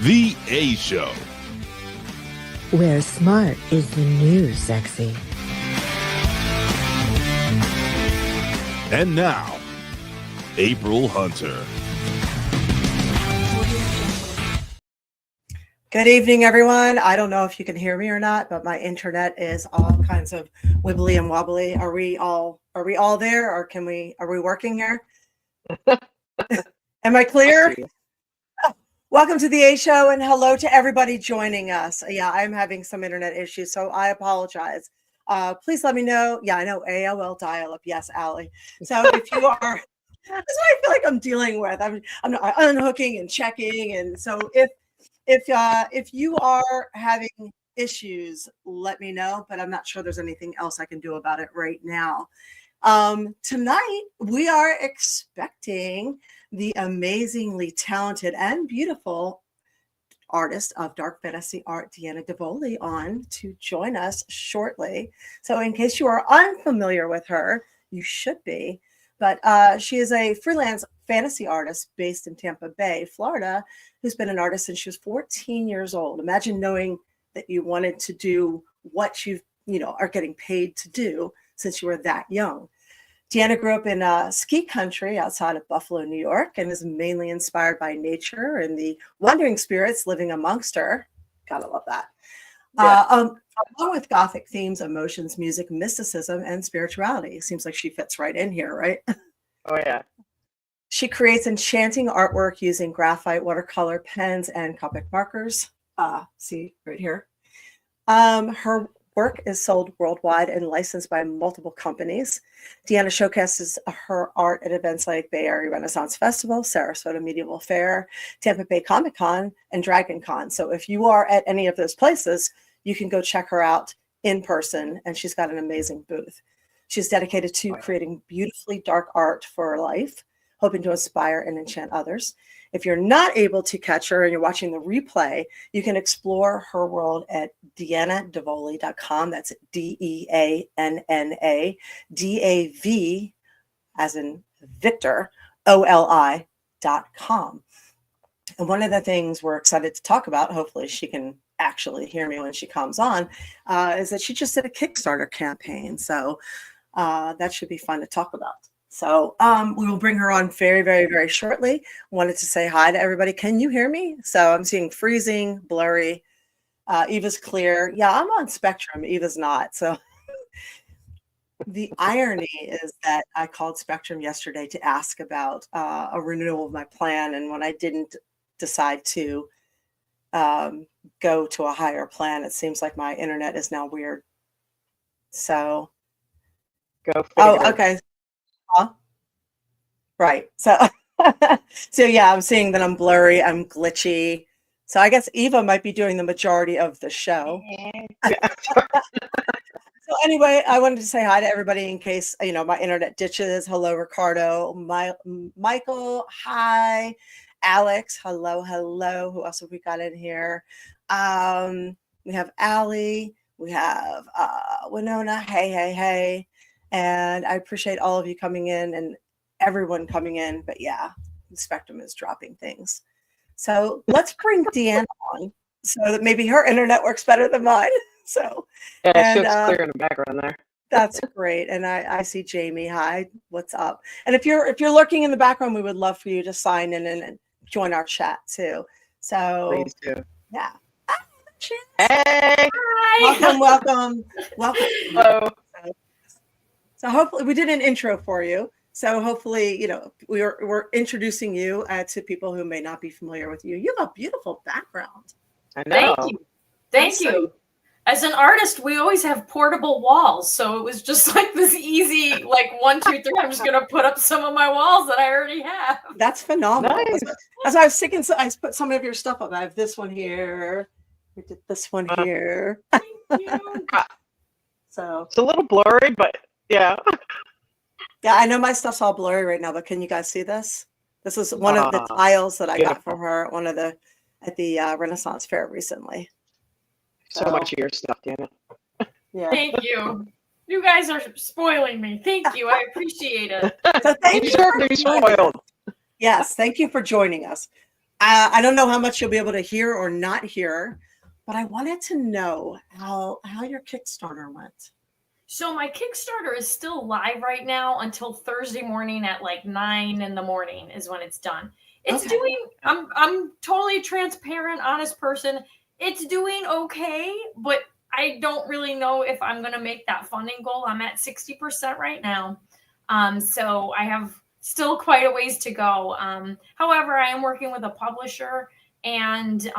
The A Show. Where smart is the new sexy. And now, April Hunter. Good evening, everyone. I don't know if you can hear me or not, but my internet is all kinds of wibbly and wobbly. Are we all there, or are we working here? Am I clear? Welcome to the A Show, and hello to everybody joining us. Yeah, I'm having some internet issues, so I apologize. Please let me know. Yeah, I know AOL dial-up. Yes, Allie. So if you are, that's what I feel like I'm dealing with. I'm unhooking and checking, and so if you are having issues, let me know. But I'm not sure there's anything else I can do about it right now. Tonight we are expecting the amazingly talented and beautiful artist of dark fantasy art, Deanna Davoli, on to join us shortly. So in case you are unfamiliar with her, you should be. But she is a freelance fantasy artist based in Tampa Bay, Florida, who's been an artist since she was 14 years old. Imagine knowing that you wanted to do what you are getting paid to do since you were that young. Deanna grew up in ski country outside of Buffalo, New York, and is mainly inspired by nature and the wandering spirits living amongst her. Gotta love that. Yeah. Along with Gothic themes, emotions, music, mysticism, and spirituality. Seems like she fits right in here, right? Oh, yeah. She creates enchanting artwork using graphite, watercolor, pens, and Copic markers. See right here. Her work is sold worldwide and licensed by multiple companies. Deanna showcases her art at events like Bay Area Renaissance Festival, Sarasota Medieval Fair, Tampa Bay Comic Con, and Dragon Con. So if you are at any of those places, you can go check her out in person, and she's got an amazing booth. She's dedicated to creating beautifully dark art for life, hoping to inspire and enchant others. If you're not able to catch her and you're watching the replay, you can explore her world at deannadavoli.com. That's DEANNA, as in Victor, OLI.com. And one of the things we're excited to talk about, hopefully she can actually hear me when she comes on, is that she just did a Kickstarter campaign. So that should be fun to talk about. So we will bring her on very, very, very shortly. Wanted to say hi to everybody. Can you hear me? So I'm seeing freezing, blurry. Eva's clear. Yeah, I'm on Spectrum. Eva's not. So the irony is that I called Spectrum yesterday to ask about a renewal of my plan. And when I didn't decide to go to a higher plan, it seems like my internet is now weird. So. Go figure. Oh, okay. Right. So, yeah, I'm seeing that I'm blurry, I'm glitchy. So I guess Eva might be doing the majority of the show. So anyway, I wanted to say hi to everybody in case, my internet ditches. Hello, Ricardo. Michael, hi. Alex, hello. Who else have we got in here? We have Allie. We have Winona. Hey. And I appreciate all of you coming in and everyone coming in. But yeah, the Spectrum is dropping things. So let's bring Deanna on so that maybe her internet works better than mine. So yeah, she looks clear in the background there. That's great. And I see Jamie. Hi, what's up? And if you're lurking in the background, we would love for you to sign in and join our chat too. So please do. Yeah. Hey. Hi. Welcome. Hello. So hopefully we did an intro for you. So hopefully, we're introducing you to people who may not be familiar with you. You have a beautiful background. I know. Thank you. As an artist, we always have portable walls. So it was just like this easy, 1, 2, 3. I'm just going to put up some of my walls that I already have. That's phenomenal. Nice. As I was thinking, so I put some of your stuff up. I have this one here. We did this one here. Thank you. So it's a little blurry, but yeah. Yeah, I know my stuff's all blurry right now, but can you guys see this? This is one of the tiles that I got from her at the Renaissance Fair recently. So much of your stuff, Deanna. Yeah. Thank you. You guys are spoiling me. Thank you. I appreciate it. So thank you deserve to be spoiled. Yes, thank you for joining us. I don't know how much you'll be able to hear or not hear, but I wanted to know how your Kickstarter went. So my Kickstarter is still live right now until Thursday morning at like 9 in the morning is when it's done. It's Okay. doing, I'm totally transparent, honest person. It's doing okay, but I don't really know if I'm going to make that funding goal. I'm at 60% right now. So I have still quite a ways to go. However, I am working with a publisher and,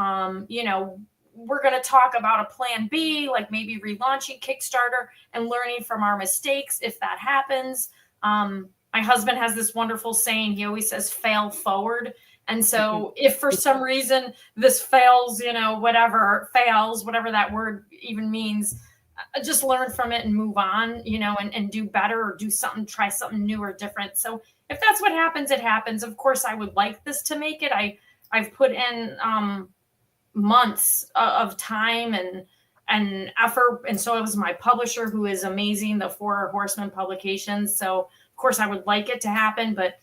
we're going to talk about a plan B, like maybe relaunching Kickstarter and learning from our mistakes if that happens. My husband has this wonderful saying. He always says, fail forward. And so if for some reason this fails, whatever that word even means, just learn from it and move on, and do better or do something, try something new or different. So if that's what happens, it happens. Of course, I would like this to make it. I've put in, months of time and effort. And so it was my publisher who is amazing, the Four Horsemen Publications. So of course I would like it to happen, but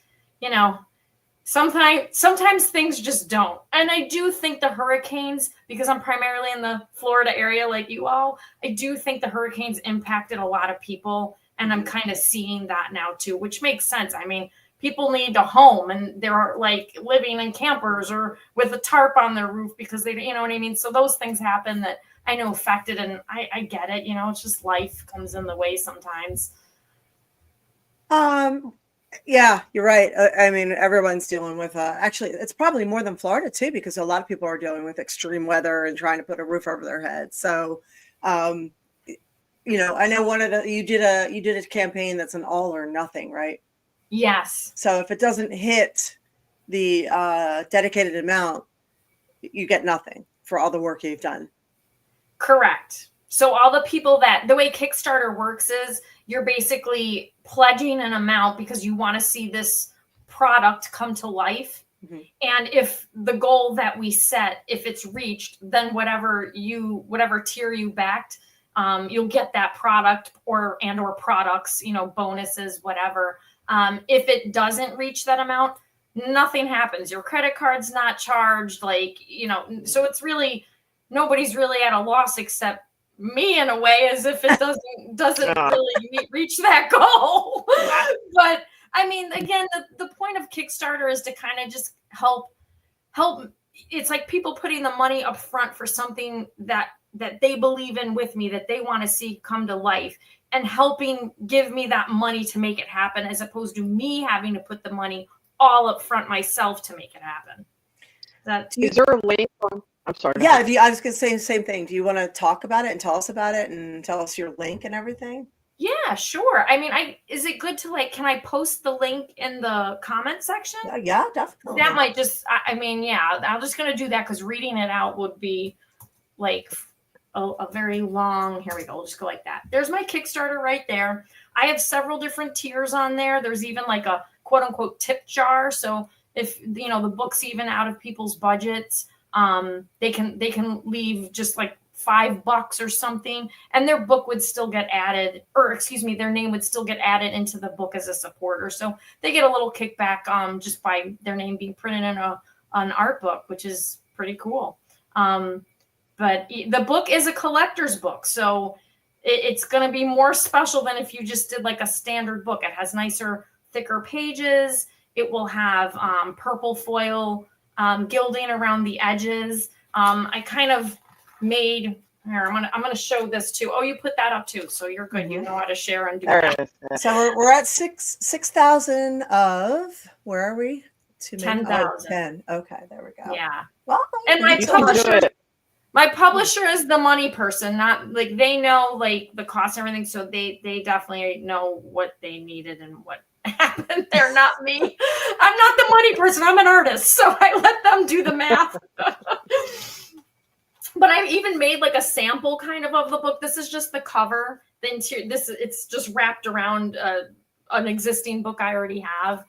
sometimes things just don't. And I do think the hurricanes, because I'm primarily in the Florida area like you all, I do think the hurricanes impacted a lot of people. And I'm kind of seeing that now too, which makes sense. I mean, people need a home and they're like living in campers or with a tarp on their roof because they, you know what I mean? So those things happen that I know affected, and I get it. It's just life comes in the way sometimes. Yeah, you're right. I mean, everyone's dealing with, actually, it's probably more than Florida too, because a lot of people are dealing with extreme weather and trying to put a roof over their head. So, I know you did a campaign that's an all or nothing, right? Yes. So if it doesn't hit the dedicated amount, you get nothing for all the work you've done. Correct. So all the people the way Kickstarter works is you're basically pledging an amount because you want to see this product come to life. Mm-hmm. And if the goal that we set, if it's reached, then whatever tier you backed, you'll get that product or products, bonuses, whatever. If it doesn't reach that amount, nothing happens. Your credit card's not charged, so it's really, nobody's really at a loss except me in a way, as if it doesn't really reach that goal. But I mean, again, the point of Kickstarter is to kind of just help. It's like people putting the money up front for something that they believe in with me, that they want to see come to life, and helping give me that money to make it happen, as opposed to me having to put the money all up front myself to make it happen. Is there a link? I'm sorry. Yeah, I was going to say the same thing. Do you want to talk about it and tell us about it and tell us your link and everything? Yeah, sure. I mean, is it good to can I post the link in the comment section? Yeah, definitely. That might just, I'm just going to do that because reading it out would be like a very long, here we go. We'll just go like that. There's my Kickstarter right there. I have several different tiers on there. There's even like a quote unquote tip jar. So if, the book's even out of people's budgets, they can leave just like $5 or something, and their book would still get added, or excuse me, their name would still get added into the book as a supporter. So they get a little kickback, just by their name being printed in an art book, which is pretty cool. But the book is a collector's book, so it's going to be more special than if you just did like a standard book. It has nicer, thicker pages. It will have purple foil gilding around the edges. I kind of made here. I'm gonna show this too. Oh, you put that up too, so you're good. You know how to share and do that. So we're at 6,000 of, where are we? 10,000. 10. Okay, there we go. Yeah. Well, and my publisher is the money person, not like they know like the cost and everything, so they definitely know what they needed and what happened. They're not me. I'm not the money person. I'm an artist, so I let them do the math. But I've even made like a sample kind of the book. This is just the cover. The interior. It's just wrapped around an existing book I already have.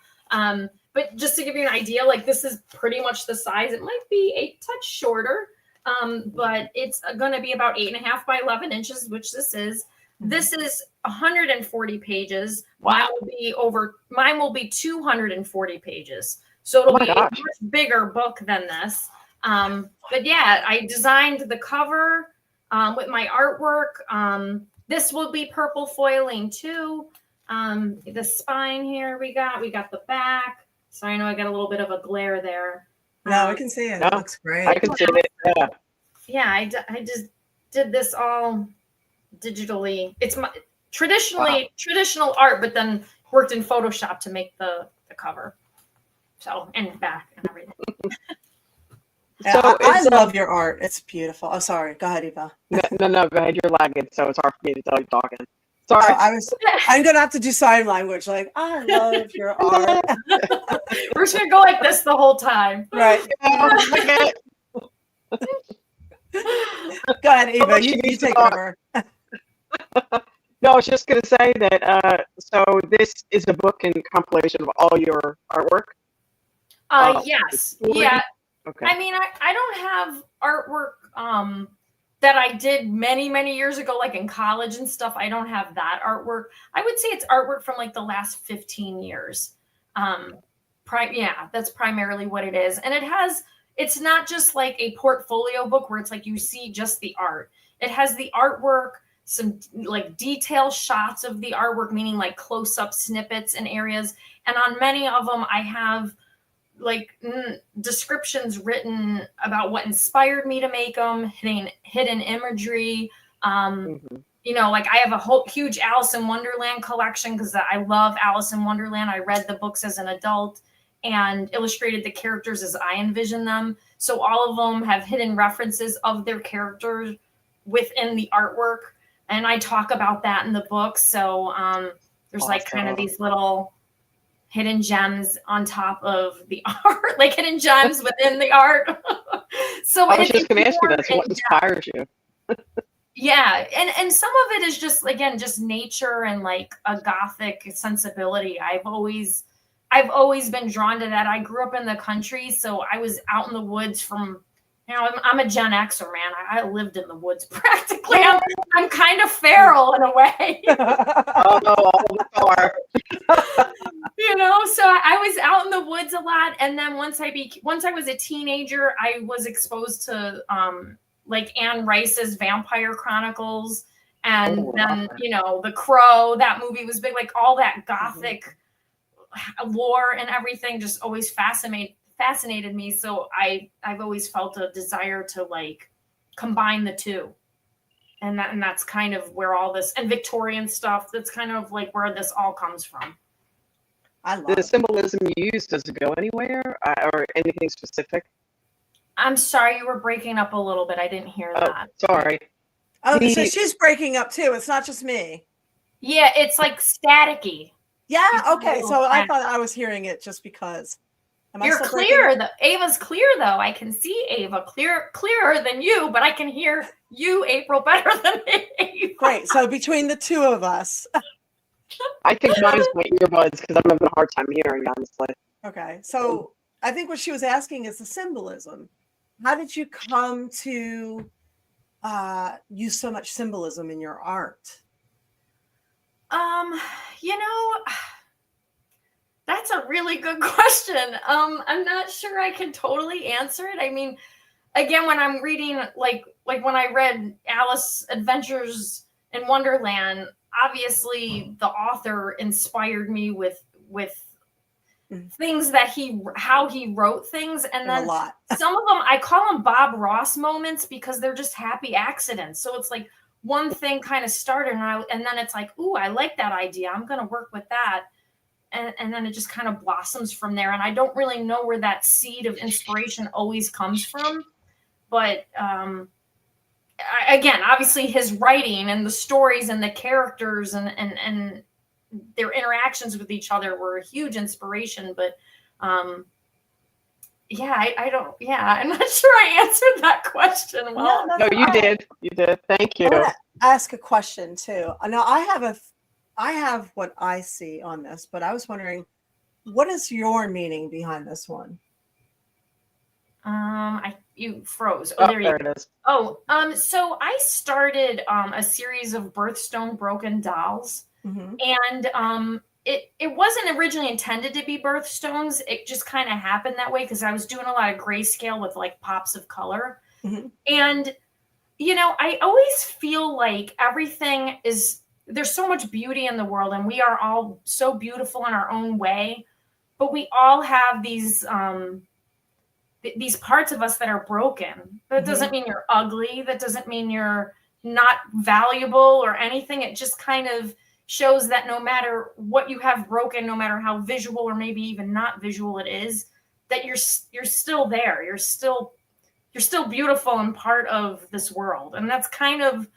But just to give you an idea, like this is pretty much the size. It might be a touch shorter, but it's going to be about 8.5 by 11 inches, which this is. This is 140 pages. Wow. Mine will be 240 pages. So it'll Oh my be a gosh. much bigger book than this. But yeah, I designed the cover with my artwork. This will be purple foiling too. The spine here we got the back. So I know I got a little bit of a glare there. No, I can see it. No, It looks great. I can see it. Yeah. Yeah, I just did this all digitally. It's my traditional art, but then worked in Photoshop to make the cover. So, and back and everything. Yeah, So I it's, love your art. It's beautiful. Oh, sorry. Go ahead, Eva. No, go ahead. You're lagging, so it's hard for me to tell you talking. Oh, Sorry. I'm gonna have to do sign language. Like, I love your art. We're just gonna go like this the whole time. Right. Okay. Go ahead, Eva. Oh, You she take talk. over. No, I was just going to say that, so this is a book and compilation of all your artwork? Yes. story? Yeah. Okay. I mean, I don't have artwork that I did many years ago, like in college and stuff. I don't have that artwork. I would say it's artwork from like the last 15 years. Yeah, that's primarily what it is. And it's not just like a portfolio book where it's like you see just the art. It has the artwork, some like detailed shots of the artwork, meaning like close-up snippets and areas. And on many of them, I have like descriptions written about what inspired me to make them, hidden imagery. You know, like I have a whole huge Alice in Wonderland collection because I love Alice in Wonderland. I read the books as an adult and illustrated the characters as I envisioned them. So all of them have hidden references of their characters within the artwork. And I talk about that in the book. So there's like kind of these little hidden gems on top of the art, like hidden gems within the art. So I was just going to ask you that. So what inspires you? Yeah, and some of it is just, again, just nature and like a gothic sensibility. I've always been drawn to that. I grew up in the country, so I was out in the woods from, you know, I'm a Gen Xer, man. I lived in the woods practically. I'm kind of feral in a way. Oh, no, all the far. You know, so I was out in the woods a lot, and then once I was a teenager, I was exposed to like Anne Rice's Vampire Chronicles, and then you know The Crow. That movie was big. Like all that gothic lore and everything just always fascinated me. So I've always felt a desire to like combine the two, and that's kind of where all this, and Victorian stuff. That's kind of like where this all comes from. I love The symbolism you use, does it go anywhere or anything specific? I'm sorry, you were breaking up a little bit. I didn't hear that. Sorry. Oh, so she's breaking up too. It's not just me. Yeah, it's like staticky. Yeah. Okay. So I thought I was hearing it just because. You're clear. Ava's clear though. I can see Ava clearer than you, but I can hear you, April, better than Ava. Great. So between the two of us. I think mine's my earbuds because I'm having a hard time hearing, honestly. Okay. So I think what she was asking is the symbolism. How did you come to use so much symbolism in your art? You know, that's a really good question. I'm not sure I can totally answer it. I mean, again, when I'm reading, like when I read Alice Adventures in Wonderland, obviously the author inspired me with things that how he wrote things. And then a lot. Some of them, I call them Bob Ross moments because they're just happy accidents. So it's like one thing kind of started and then it's like, ooh, I like that idea. I'm going to work with that. And then it just kind of blossoms from there. And I don't really know where that seed of inspiration always comes from. But again, obviously his writing and the stories and the characters and their interactions with each other were a huge inspiration. But yeah, I'm not sure I answered that question well. No, you did. You did. Thank you. I want to ask a question too. Now I have what I see on this, but I was wondering, what is your meaning behind this one? You froze. Oh, there it is. Oh, so I started a series of birthstone broken dolls. Mm-hmm. And it wasn't originally intended to be birthstones. It just kind of happened that way because I was doing a lot of grayscale with like pops of color. Mm-hmm. And, you know, I always feel like there's so much beauty in the world and we are all so beautiful in our own way, but we all have these parts of us that are broken. That doesn't mean you're ugly. That doesn't mean you're not valuable or anything. It just kind of shows that no matter what you have broken, no matter how visual or maybe even not visual it is, that you're still there. You're still beautiful and part of this world. And that's kind of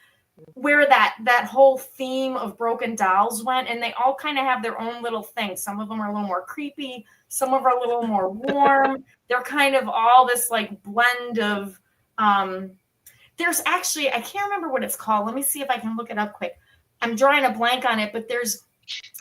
where that whole theme of broken dolls went. And they all kind of have their own little thing. Some of them are a little more creepy. Some of them are a little more warm. They're kind of all this like blend of, there's actually, I can't remember what it's called. Let me see if I can look it up quick. I'm drawing a blank on it, but there's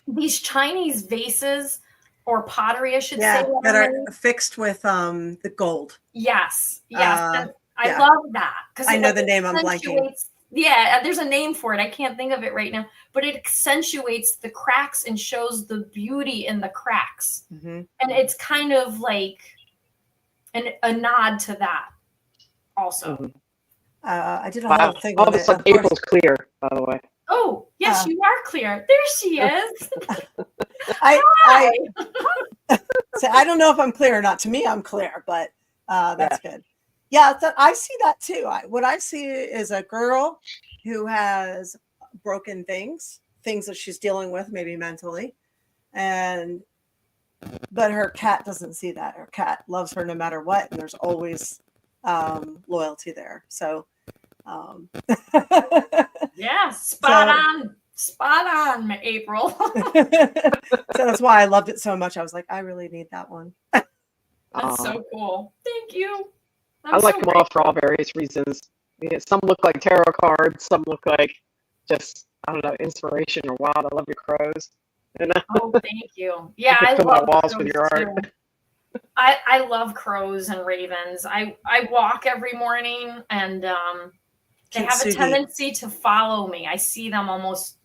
these Chinese vases or pottery, I should say. That are fixed with the gold. Yes. And I love that. Because I know the name, I'm blanking. Yeah, there's a name for it. I can't think of it right now. But it accentuates the cracks and shows the beauty in the cracks. Mm-hmm. And it's kind of like a nod to that also. Mm-hmm. I did a whole thing. All of a sudden, April's clear, by the way. Oh, yes, you are clear. There she is. I don't know if I'm clear or not. To me, I'm clear, but that's good. Yeah, I see that too. What I see is a girl who has broken things that she's dealing with, maybe mentally, but her cat doesn't see that. Her cat loves her no matter what, and there's always loyalty there. So, yeah, spot on, April. So that's why I loved it so much. I was like, I really need that one. That's so cool. Thank you. I like them all for all various reasons. Yeah, some look like tarot cards. Some look like just, I don't know, inspiration or wild. I love your crows. You know? Oh, thank you. Yeah, I love walls with your art. I love crows and ravens. I walk every morning, and they have a tendency to follow me. I see them almost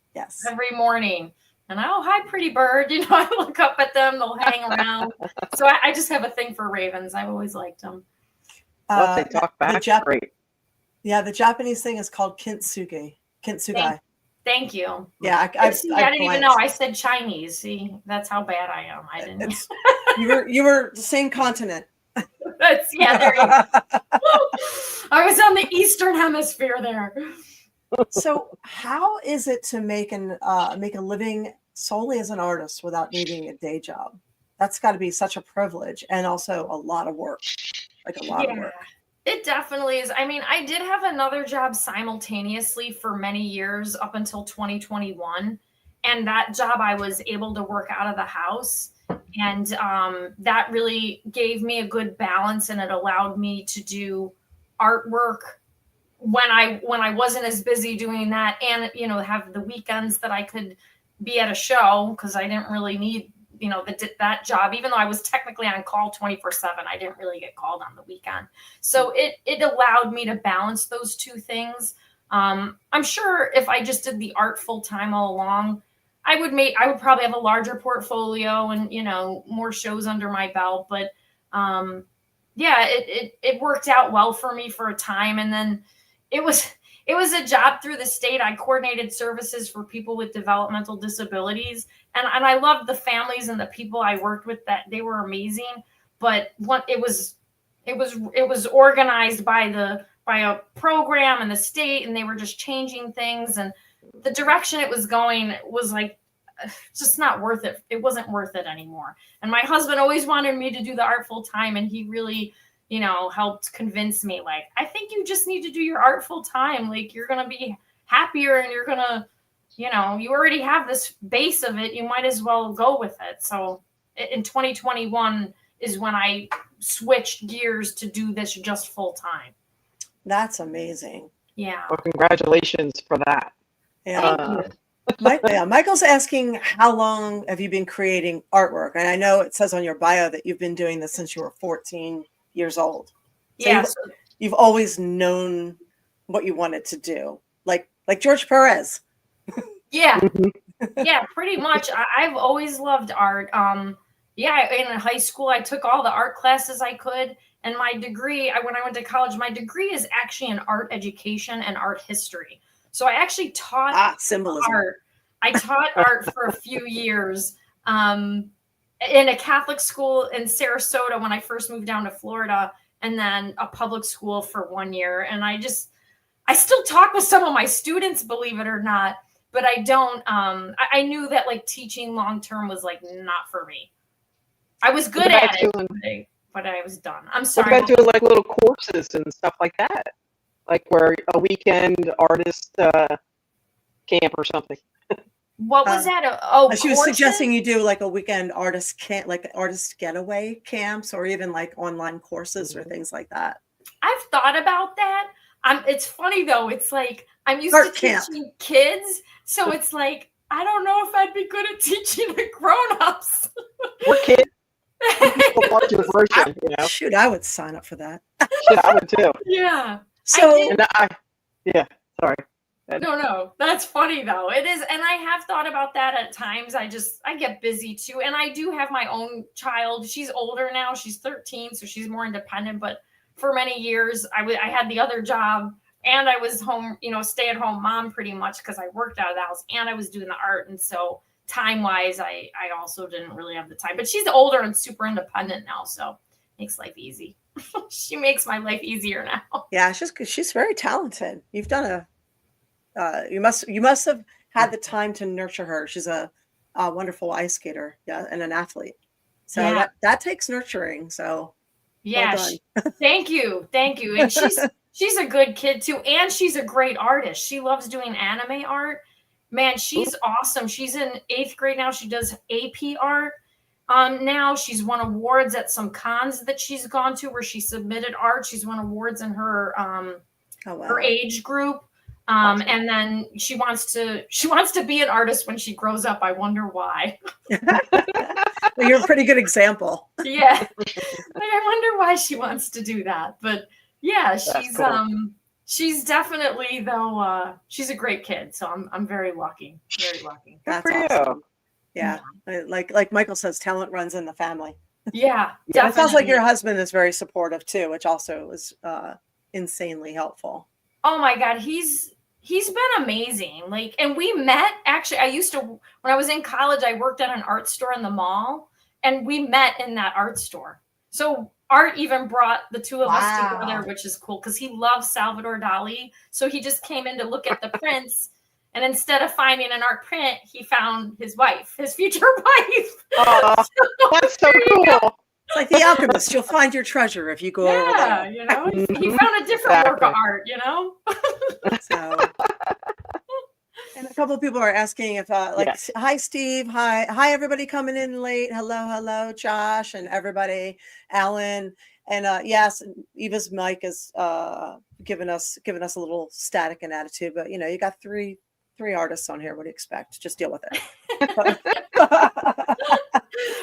every morning. And hi, pretty bird. You know, I look up at them. They'll hang around. So I just have a thing for ravens. I've always liked them. Well, they talk back. Great. Yeah, the Japanese thing is called kintsugi. Kintsugai. Thank you. Yeah, I didn't even know. I said Chinese. See, that's how bad I am. I didn't. You were the same continent. There you go. I was on the Eastern Hemisphere there. So, how is it to make a living solely as an artist without needing a day job? That's got to be such a privilege and also a lot of work. Like a lot of work. It definitely is. I mean, I did have another job simultaneously for many years up until 2021. And that job I was able to work out of the house. And that really gave me a good balance, and it allowed me to do artwork when I wasn't as busy doing that, and have the weekends that I could be at a show, because I didn't really need that job, even though I was technically on call 24/7. I didn't really get called on the weekend. So it allowed me to balance those two things. I'm sure if I just did the art full time all along, I would probably have a larger portfolio and, more shows under my belt. But it worked out well for me for a time. And then it was a job through the state. I coordinated services for people with developmental disabilities. And I loved the families and the people I worked with, that they were amazing. But it was organized by a program and the state, and they were just changing things, and the direction it was going was like just not worth it. It wasn't worth it anymore. And my husband always wanted me to do the art full time, and he really helped convince me, like, I think you just need to do your art full time. Like, you're going to be happier, and you're going to, you already have this base of it. You might as well go with it. So in 2021 is when I switched gears to do this just full time. That's amazing. Yeah. Well, congratulations for that. Yeah. Michael's asking, how long have you been creating artwork? And I know it says on your bio that you've been doing this since you were 14 years old. So yeah. You've always known what you wanted to do, like George Perez. Yeah. Yeah, pretty much. I've always loved art. Yeah, in high school, I took all the art classes I could. And my degree, when I went to college, my degree is actually in art education and art history. So I actually taught symbolism. art. I taught art for a few years in a Catholic school in Sarasota when I first moved down to Florida, and then a public school for 1 year. And I still talk with some of my students, believe it or not, but I don't. I knew that like teaching long term was like not for me. I was good at it, but I was done. I'm sorry. What about doing like little courses and stuff like that? Like where a weekend artist camp or something. What was that? She was suggesting you do like a weekend artist camp, like artist getaway camps, or even like online courses or things like that. I've thought about that. It's funny though. It's like I'm used to teaching kids, so it's like I don't know if I'd be good at teaching the grown-ups. We're kids. Version, you know? Shoot, I would sign up for that. Yeah, I would too. Yeah. So, sorry. No, that's funny though. It is, and I have thought about that at times. I get busy too, and I do have my own child. She's older now; she's 13, so she's more independent. But for many years, I had the other job, and I was home, stay-at-home mom pretty much because I worked out of the house, and I was doing the art, and so time-wise, I also didn't really have the time. But she's older and super independent now, so makes life easy. She makes my life easier now. Yeah, she's very talented. You've done you must have had the time to nurture her. She's a wonderful ice skater, and an athlete. So that takes nurturing. So yeah, well thank you. And she's a good kid too, and she's a great artist. She loves doing anime art. Man, she's awesome. She's in 8th grade now. She does AP art. Now she's won awards at some cons that she's gone to where she submitted art. She's won awards in her her age group. And then she wants to be an artist when she grows up. I wonder why. Well, you're a pretty good example. Yeah. I wonder why she wants to do that. But yeah, she's cool. She's definitely though she's a great kid. So I'm very lucky. Very lucky. That's awesome. Yeah. Like Michael says, talent runs in the family. Yeah. It sounds like your husband is very supportive too, which also is insanely helpful. Oh my God, he's been amazing. Like, and we met actually. When I was in college, I worked at an art store in the mall, and we met in that art store. So Art even brought the two of us together, which is cool because he loves Salvador Dali. So he just came in to look at the prints, and instead of finding an art print, he found his wife, his future wife. Oh, that's so cool. It's like The Alchemist. You'll find your treasure if you go over there. He found a different work of art, So, and a couple of people are asking if, hi, Steve. Hi, everybody coming in late. Hello, Josh and everybody, Alan. And yes, Eva's mic is giving us a little static and attitude, but you got three artists on here. What do you expect? Just deal with it.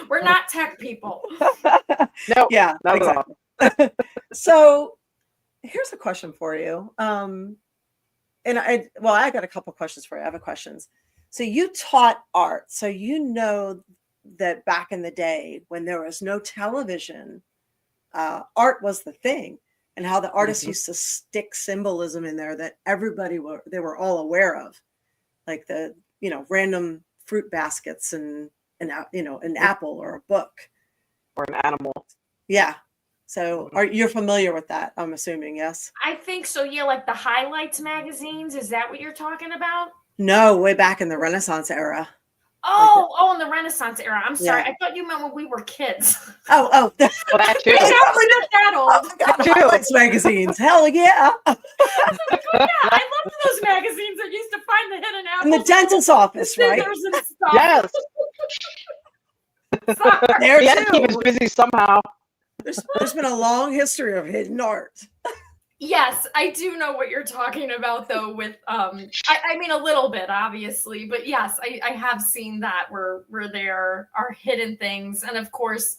We're not tech people. No, yeah, not exactly. So here's a question for you. And I got a couple questions for you. I have questions. So you taught art. So that back in the day when there was no television, art was the thing, and how the artists used to stick symbolism in there that they were all aware of, like the random fruit baskets and an apple or a book or an animal. Yeah. So you're familiar with that, I'm assuming, yes? I think so. Yeah, like the highlights magazines. Is that what you're talking about? No, way back in the Renaissance era. Oh, in the Renaissance era. I'm sorry. Yeah. I thought you meant when we were kids. Oh. Well, that too. We're not that old. Highlights magazines. Hell yeah. Oh, yeah, I loved those magazines that used to find the hidden apples. In the dentist's office, right? And stuff. Yes. There he had to keep us busy somehow. There's been a long history of hidden art. Yes, I do know what you're talking about, though. With I mean a little bit, obviously, but yes, I have seen that where there are hidden things, and of course,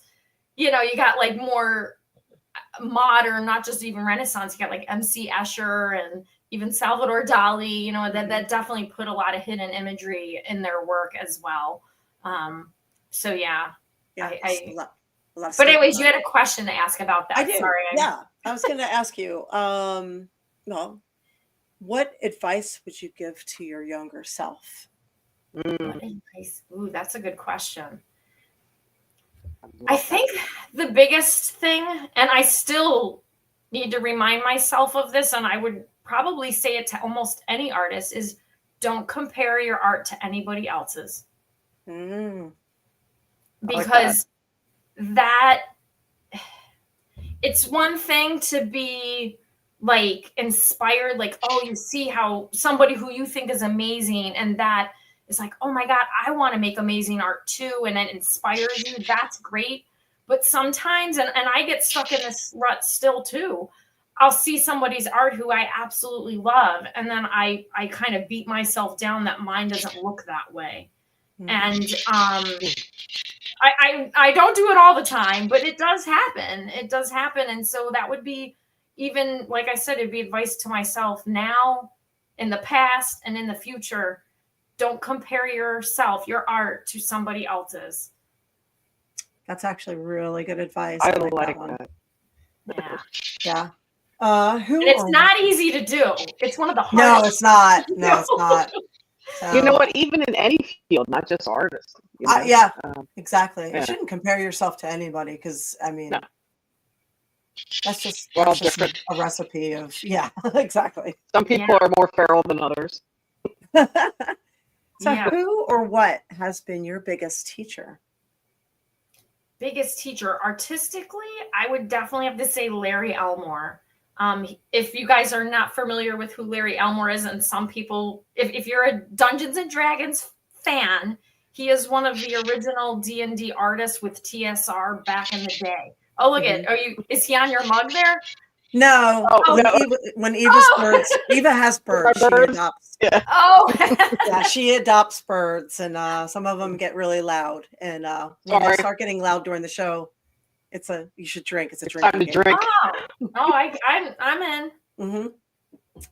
you got like more modern, not just even Renaissance. You got like MC Escher and even Salvador Dali, you know, that definitely put a lot of hidden imagery in their work as well. So yeah, Yeah, I a lot of but anyways, statements you on had a question to ask about that. I do. Sorry. Yeah. I was going to ask you, well, what advice would you give to your younger self? What advice? Ooh, that's a good question. I think the biggest thing, and I still need to remind myself of this, and I would probably say it to almost any artist, is don't compare your art to anybody else's. Mm. Because that it's one thing to be like inspired, like, oh, you see how somebody who you think is amazing, and that is like, oh my God, I want to make amazing art too, and it inspires you. That's great. But sometimes, and I get stuck in this rut still too, I'll see somebody's art who I absolutely love, and then I kind of beat myself down that mine doesn't look that way. And I don't do it all the time, but it does happen. It does happen. And so that would be, even like I said, it'd be advice to myself now, in the past, and in the future. Don't compare yourself, your art, to somebody else's. That's actually really good advice. I like like that one. that. Yeah. Yeah. And it's not easy to do. It's one of the hardest. No, it's not. No, it's not. So, You know what? Even in any field, not just artists. You know? yeah, exactly. yeah. You shouldn't compare yourself to anybody, because I mean, No. that's just, We're all that's just different. a recipe of, yeah, exactly. Some people are more feral than others. So Yeah. who or what has been your biggest teacher? Biggest teacher artistically, I would definitely have to say Larry Elmore. If you guys are not familiar with who Larry Elmore is, and some people, if you're a Dungeons and Dragons fan, he is one of the original D&D artists with TSR back in the day. Oh, look at, is he on your mug there? No. Oh, no. When Eva's birds, Eva has birds. She adopts. Yeah. Oh. Yeah, she adopts birds, and some of them get really loud. And when they start getting loud during the show, you should drink. It's a drink. Time to drink. I'm in. Mm-hmm.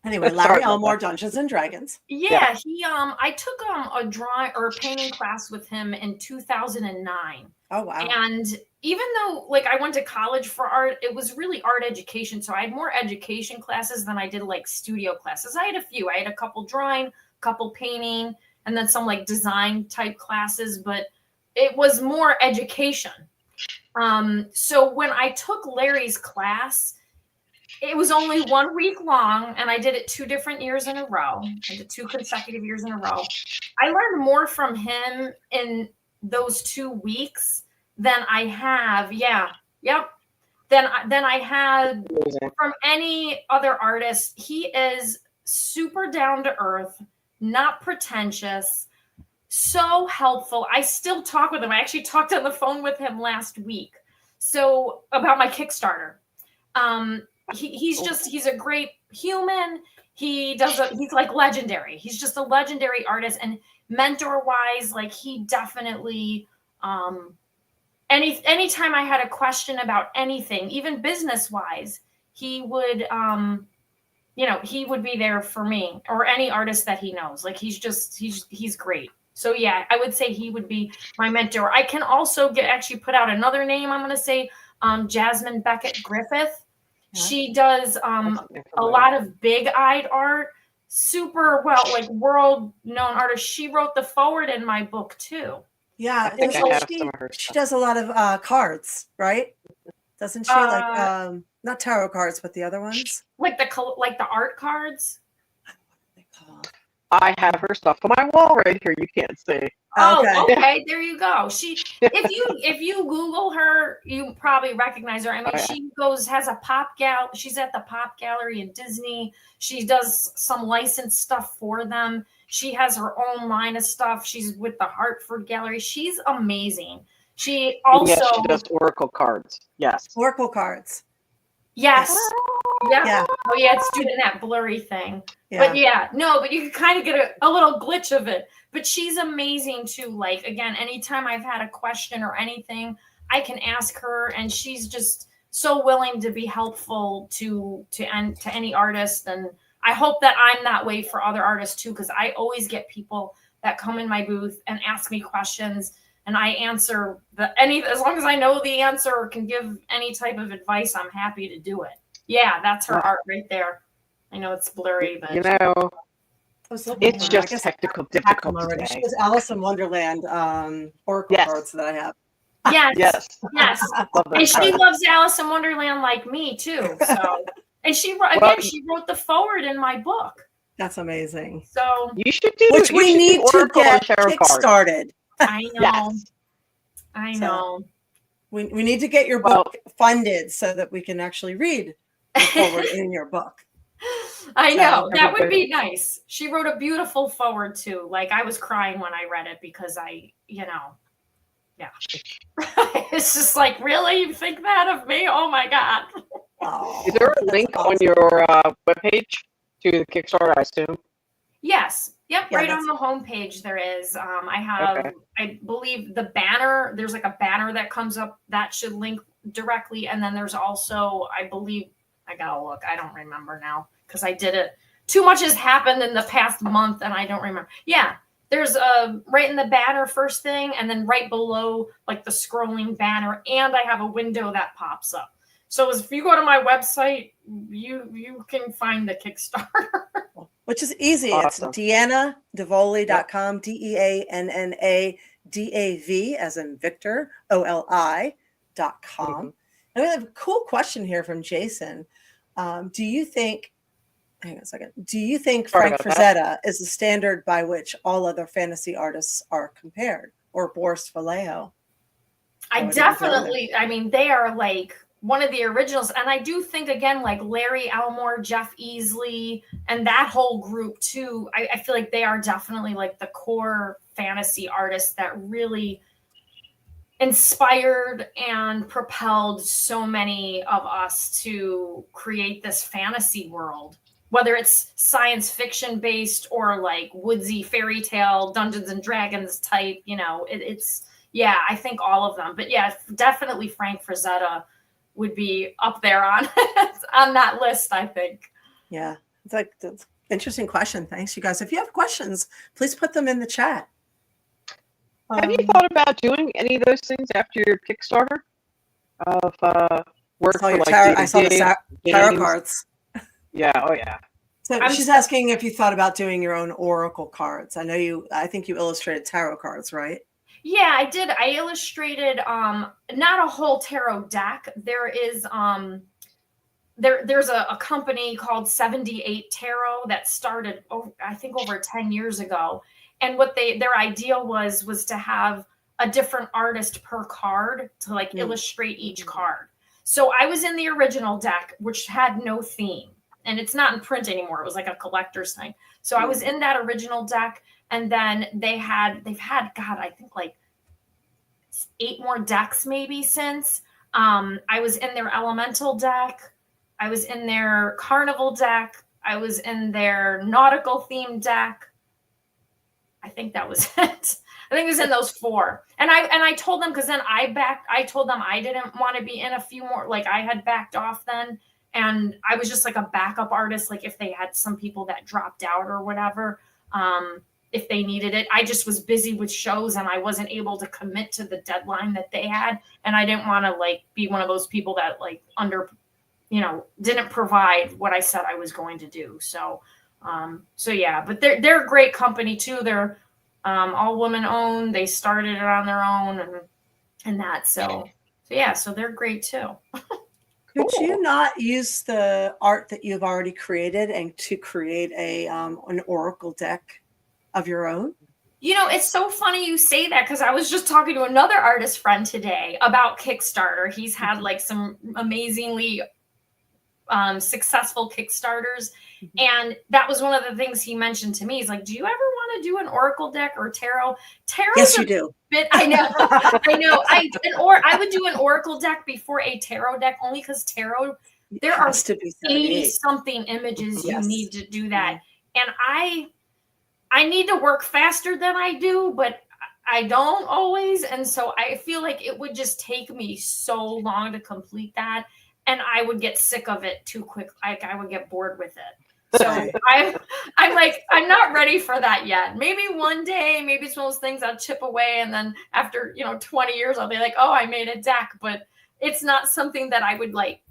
Anyway, Larry Elmore, Dungeons and Dragons. Yeah, he I took a drawing or a painting class with him in 2009. Oh wow. And even though like I went to college for art, it was really art education. So I had more education classes than I did like studio classes. I had a few. I had a couple drawing, a couple painting, and then some like design type classes, but it was more education. So when I took Larry's class, it was only 1 week long, and I did it 2 different years in a row. I did 2 consecutive years in a row. I learned more from him in those 2 weeks than I have, than I had from any other artist. He is super down to earth, not pretentious, so helpful. I still talk with him. I actually talked on the phone with him last week. So about my Kickstarter. He's a great human. He's like legendary. He's just a legendary artist, and mentor wise, like he definitely, anytime I had a question about anything, even business wise, he would, he would be there for me or any artist that he knows. Like he's great. So yeah, I would say he would be my mentor. I can also actually put out another name. I'm going to say, Jasmine Beckett Griffith. She does a lot of big-eyed art, super well, like world-known artist. She wrote the forward in my book too. Yeah, she does a lot of cards, right? Doesn't she? Like not tarot cards, but the other ones, like the art cards. I have her stuff on my wall right here. You can't see. Oh, okay. There you go. If you Google her, you probably recognize her. I mean, she has a pop gal. She's at the Pop Gallery in Disney. She does some licensed stuff for them. She has her own line of stuff. She's with the Hartford Gallery. She's amazing. She also she does oracle cards. Yes. Oracle cards. Yes. Yeah. Oh yeah, it's doing that blurry thing. Yeah. But but you can kind of get a little glitch of it. But she's amazing too. Like again, anytime I've had a question or anything, I can ask her, and she's just so willing to be helpful to any artist. And I hope that I'm that way for other artists too, because I always get people that come in my booth and ask me questions, and I answer as long as I know the answer or can give any type of advice, I'm happy to do it. Yeah, that's her art right there. I know it's blurry, but You know, it's I just guess technical I have them difficulty already. She today. has Alice in Wonderland oracle Yes. cards that I have. yes. Love And those she cards. loves Alice in Wonderland like me too. So, and she wrote the forward in my book. That's amazing. So You should do which we need to Oracle and get tarot cards. kickstarted. I know. Yes. I know. We need to get your book funded so that we can actually read the forward in your book. I know. That would be nice. She wrote a beautiful forward too. Like I was crying when I read it because yeah. It's just like, really? You think that of me? Oh my God. Oh, Is there a link on your webpage to the Kickstarter, I assume? Yes. Yep. Yeah, right on the homepage there is. I have, I believe the banner, there's like a banner that comes up that should link directly. And then there's also, I believe, I gotta look. I don't remember now because I did it. Too much has happened in the past month and I don't remember. Yeah. There's right in the banner first thing, and then right below like the scrolling banner, and I have a window that pops up. So if you go to my website, you can find the Kickstarter. Which is easy. Awesome. It's DeannaDavoli.com, DeannaDav as in Victor, OLI.com. Mm-hmm. And we have a cool question here from Jason. Do you think Frank Frazetta is the standard by which all other fantasy artists are compared, or Boris Vallejo? I mean, they are like one of the originals. And I do think, again, like Larry Elmore, Jeff Easley, and that whole group too, I feel like they are definitely like the core fantasy artists that really inspired and propelled so many of us to create this fantasy world, whether it's science fiction based or like woodsy fairy tale, Dungeons and Dragons type, yeah, I think all of them. But yeah, definitely Frank Frazetta would be up there on that list, I think. Yeah, that's an interesting question. Thanks, you guys. If you have questions, please put them in the chat. Have you thought about doing any of those things after your Kickstarter? Of work for like I saw the tarot cards. Yeah, oh yeah. So she's asking if you thought about doing your own oracle cards. I think you illustrated tarot cards, right? Yeah, I did. I illustrated not a whole tarot deck. There is there's a company called 78 Tarot that started I think over 10 years ago. And what their idea was to have a different artist per card to like illustrate each card. So I was in the original deck, which had no theme, and it's not in print anymore. It was like a collector's thing. So I was in that original deck, and then they've had, God, I think like 8 more decks maybe since. I was in their elemental deck. I was in their carnival deck. I was in their nautical themed deck. I think that was it. I think it was in those 4. And I told them, because then I told them I didn't want to be in a few more, like I had backed off then. And I was just like a backup artist. Like if they had some people that dropped out or whatever, if they needed it, I just was busy with shows and I wasn't able to commit to the deadline that they had. And I didn't want to like be one of those people that like didn't provide what I said I was going to do. So yeah, but they're a great company too. They're all women owned. They started it on their own and that. So yeah, so they're great too. Could you not use the art that you've already created and to create an oracle deck of your own? It's so funny you say that, because I was just talking to another artist friend today about Kickstarter. He's had like some amazingly successful Kickstarters. And that was one of the things he mentioned to me. He's like, do you ever want to do an oracle deck or tarot? Yes, you do. I know. I would do an oracle deck before a tarot deck, only because tarot, there are 80 something images you need to do that. And I need to work faster than I do, but I don't always. And so I feel like it would just take me so long to complete that. And I would get sick of it too quick. Like I would get bored with it. So I'm like, I'm not ready for that yet. Maybe one day, maybe it's one of those things I'll chip away, and then after 20 years, I'll be like, oh, I made a deck. But it's not something that I would like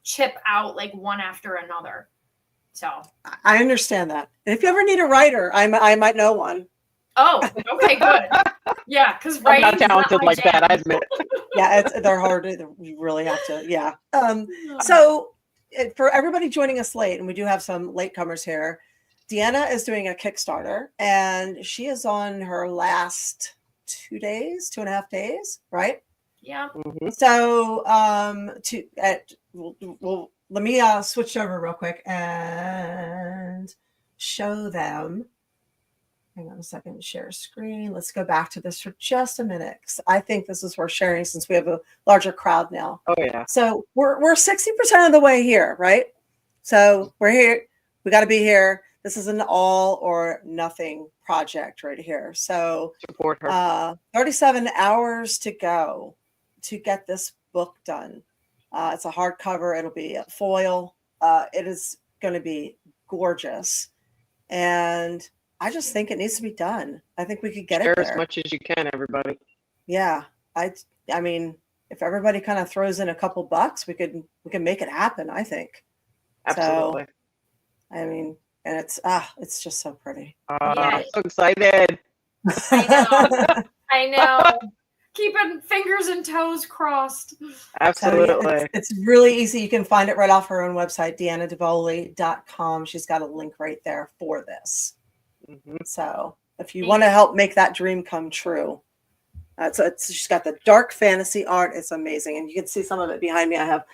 chip out like one after another. So I understand that. And if you ever need a writer, I might know one. Oh, okay, good. Yeah, because I'm writing not talented like that, I admit. Yeah, they're hard. You really have to. Yeah. So for everybody joining us late, and we do have some latecomers here, Deanna is doing a Kickstarter, and she is on her last 2.5 days, right? Yeah. Mm-hmm. So let me switch over real quick and show them. Hang on a second, share screen. Let's go back to this for just a minute, because I think this is worth sharing since we have a larger crowd now. Oh yeah. So we're 60% of the way here, right? So we're here. We got to be here. This is an all or nothing project right here. So Support her. 37 hours to go to get this book done. It's a hardcover. It'll be a foil. It is going to be gorgeous. And I just think it needs to be done. I think we could get it there. As much as you can, everybody. Yeah. I mean, if everybody kind of throws in a couple bucks, we can make it happen, I think. Absolutely. So, I mean, and it's just so pretty. Yeah. So excited. I know. Keeping fingers and toes crossed. Absolutely. So it's really easy. You can find it right off her own website, DeannaDavoli.com. She's got a link right there for this. Mm-hmm. So if you want to help make that dream come true, she's got the dark fantasy art. It's amazing. And you can see some of it behind me. I have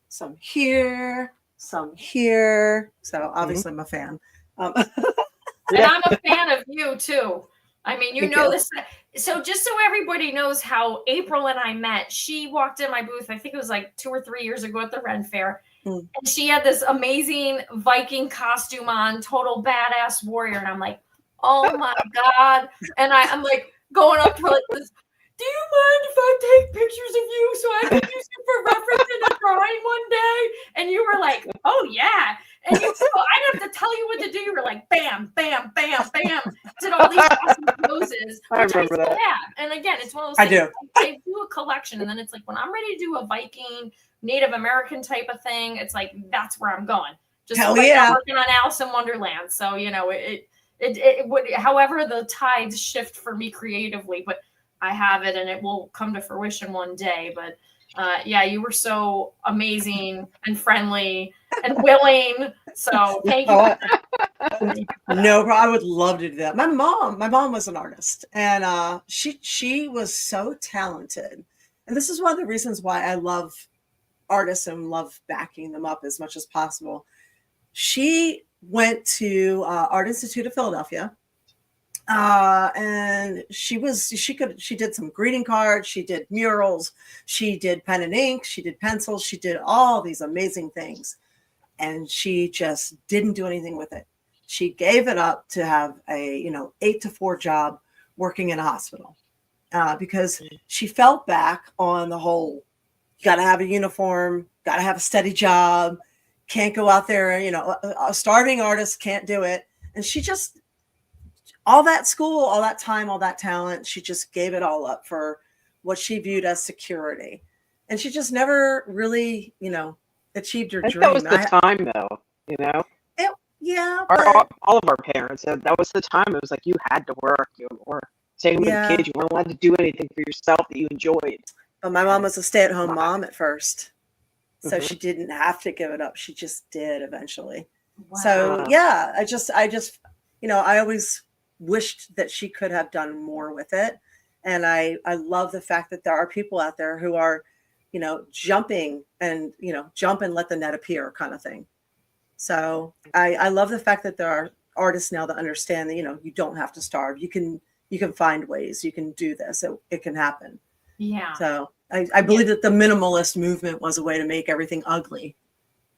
some here, some here. So obviously I'm a fan. And I'm a fan of you too. I mean, you know this. So just so everybody knows how April and I met, she walked in my booth, I think it was like 2 or 3 years ago at the Ren Fair. And she had this amazing Viking costume on, total badass warrior. And I'm like, oh my God. And I'm like going up to her like this, do you mind if I take pictures of you so I can use it for reference in a drawing one day? And you were like, oh yeah. And you, I didn't have to tell you what to do. You were like, bam, bam, bam, bam. Did all these awesome poses. I remember that. Yeah. And again, it's one of those things. I do a collection. And then it's like, when I'm ready to do a Viking, Native American type of thing, it's like, that's where I'm going. Just Hell like yeah. I'm working on Alice in Wonderland. So, it would, however the tides shift for me creatively, but I have it and it will come to fruition one day. But yeah, you were so amazing and friendly and willing. So thank you. No, I would love to do that. My mom was an artist, and she was so talented. And this is one of the reasons why I love artists and love backing them up as much as possible. She went to Art Institute of Philadelphia. And she did some greeting cards, she did murals, she did pen and ink, she did pencils, she did all these amazing things, and she just didn't do anything with it. She gave it up to have a 8 to 4 job working in a hospital, because she felt back on the whole, you got to have a uniform, got to have a steady job, can't go out there, a starving artist can't do it. And she just, all that school, all that time, all that talent, she just gave it all up for what she viewed as security. And she just never really, achieved her dream. That was the time, though, Yeah. All of our parents, that was the time. It was like you had to work. Or same with the kids, you weren't allowed to do anything for yourself that you enjoyed. But my mom was a stay-at-home mom at first. So she didn't have to give it up. She just did eventually. Wow. So, yeah, I just, I always wished that she could have done more with it. And I love the fact that there are people out there who are, jumping and, jump and let the net appear kind of thing. So I love the fact that there are artists now that understand that, you don't have to starve. You can find ways, you can do this. It can happen. Yeah. So I believe that the minimalist movement was a way to make everything ugly.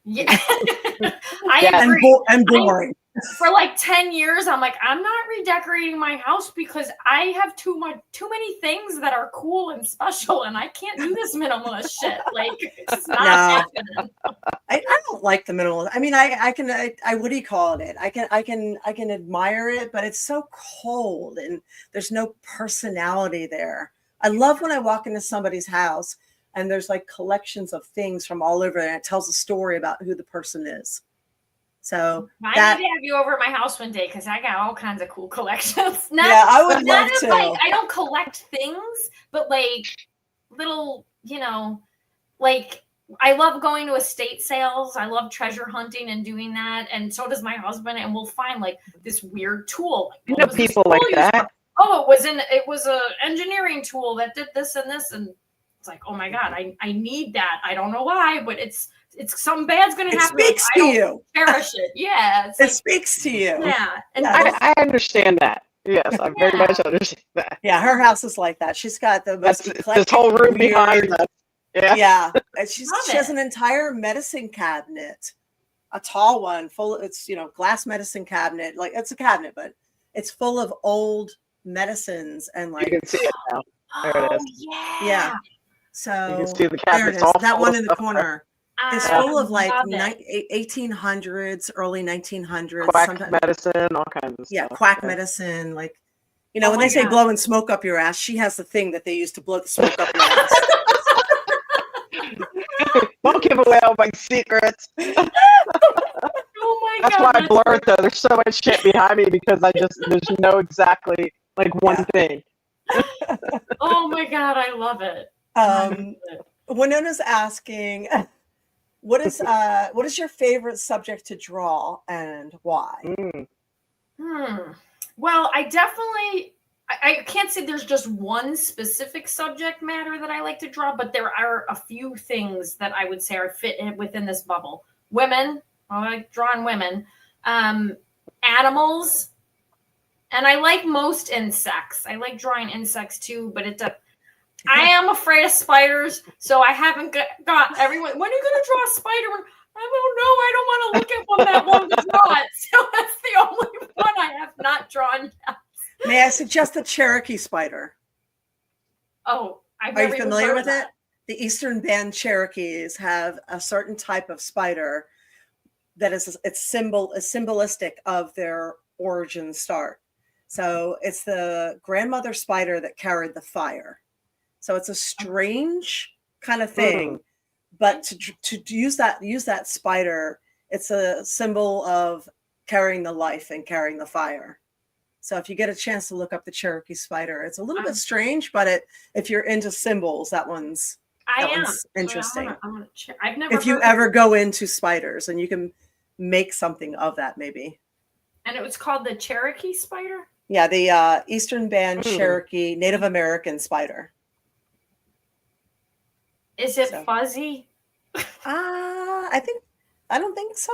Yeah. I agree. And boring. for like 10 years, I'm like, I'm not redecorating my house because I have too many things that are cool and special, and I can't do this minimalist shit. Like, it's not happening. I don't like the minimal. I mean, I what do you call it? I can admire it, but it's so cold and there's no personality there. I love when I walk into somebody's house and there's like collections of things from all over, and it tells a story about who the person is. So I need to have you over at my house one day because I got all kinds of cool collections. I would love to. Like, I don't collect things, but like little, like I love going to estate sales. I love treasure hunting and doing that, and so does my husband. And we'll find like this weird tool. Like, people like that. Oh, it was a engineering tool that did this and this, and it's like, oh my god, I need that. I don't know why, but it's something bad's going to happen. It speaks to you. Cherish it. Yeah. It speaks to you. Yeah. And I understand that. Yes, I very much understand that. Yeah, her house is like that. She's got the most this whole room behind us. Yeah. And she has an entire medicine cabinet, a tall one, full. It's glass medicine cabinet. Like, it's a cabinet, but it's full of old medicines and like. You can see it now. There it is. Yeah. So you can see the there it is. That one in the corner. It's full of like 1800s, early 1900s. Quack medicine, all kinds of stuff. Yeah, quack medicine. Like, when they say blowing smoke up your ass, she has the thing that they use to blow the smoke up your ass. Don't give away all my secrets. Oh my God. That's why I blur it though. There's so much shit behind me because there's no exactly like one thing. Oh my God, I love it. Winona's asking, what is your favorite subject to draw and why? Well, I can't say there's just one specific subject matter that I like to draw, but there are a few things that I would say are fit within this bubble. Women, I like drawing women, animals, and I like most insects. I like drawing insects too, but I am afraid of spiders, so I haven't got everyone. When are you going to draw a spider? I don't know. I don't want to look at one that long to draw it. So that's the only one I have not drawn yet. May I suggest the Cherokee spider? Oh, are you familiar with it? The Eastern Band Cherokees have a certain type of spider that is symbolistic of their origin start. So it's the grandmother spider that carried the fire. So it's a strange kind of thing, but to use that spider, it's a symbol of carrying the life and carrying the fire. So if you get a chance to look up the Cherokee spider, it's a little bit strange, but if you're into symbols, that one's interesting. I've never. If you ever go into spiders, and you can make something of that, maybe. And it was called the Cherokee spider. Yeah, the Eastern Band Cherokee Native American spider. Is it fuzzy? I don't think so.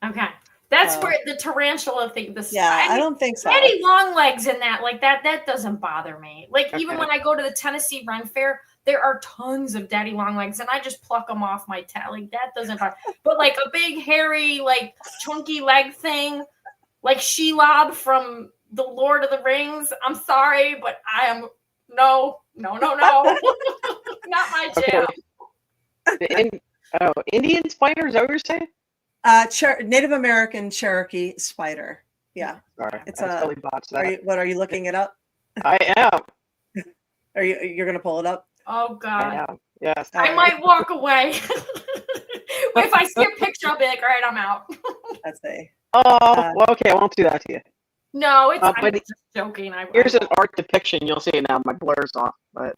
Okay. That's where the tarantula thing, I don't think so. Any long legs in that, like that doesn't bother me. Like even when I go to the Tennessee Ren Fair, there are tons of daddy long legs and I just pluck them off my tail. Like that doesn't bother. But like a big, hairy, like chunky leg thing, like Shelob from the Lord of the Rings. I'm sorry, but I am no. Not my jam. Indian spider, is that what you're saying? Native American Cherokee spider. Yeah. Sorry, it's totally botched that. Are you looking it up? I am. You're gonna pull it up? Oh God. I am. Yes. I might walk away. If I see a picture, I'll be like, all right, I'm out. Let's see. Well, okay, I won't do that to you. No, I'm just joking. Here's an art depiction. You'll see it now. My blur's off, but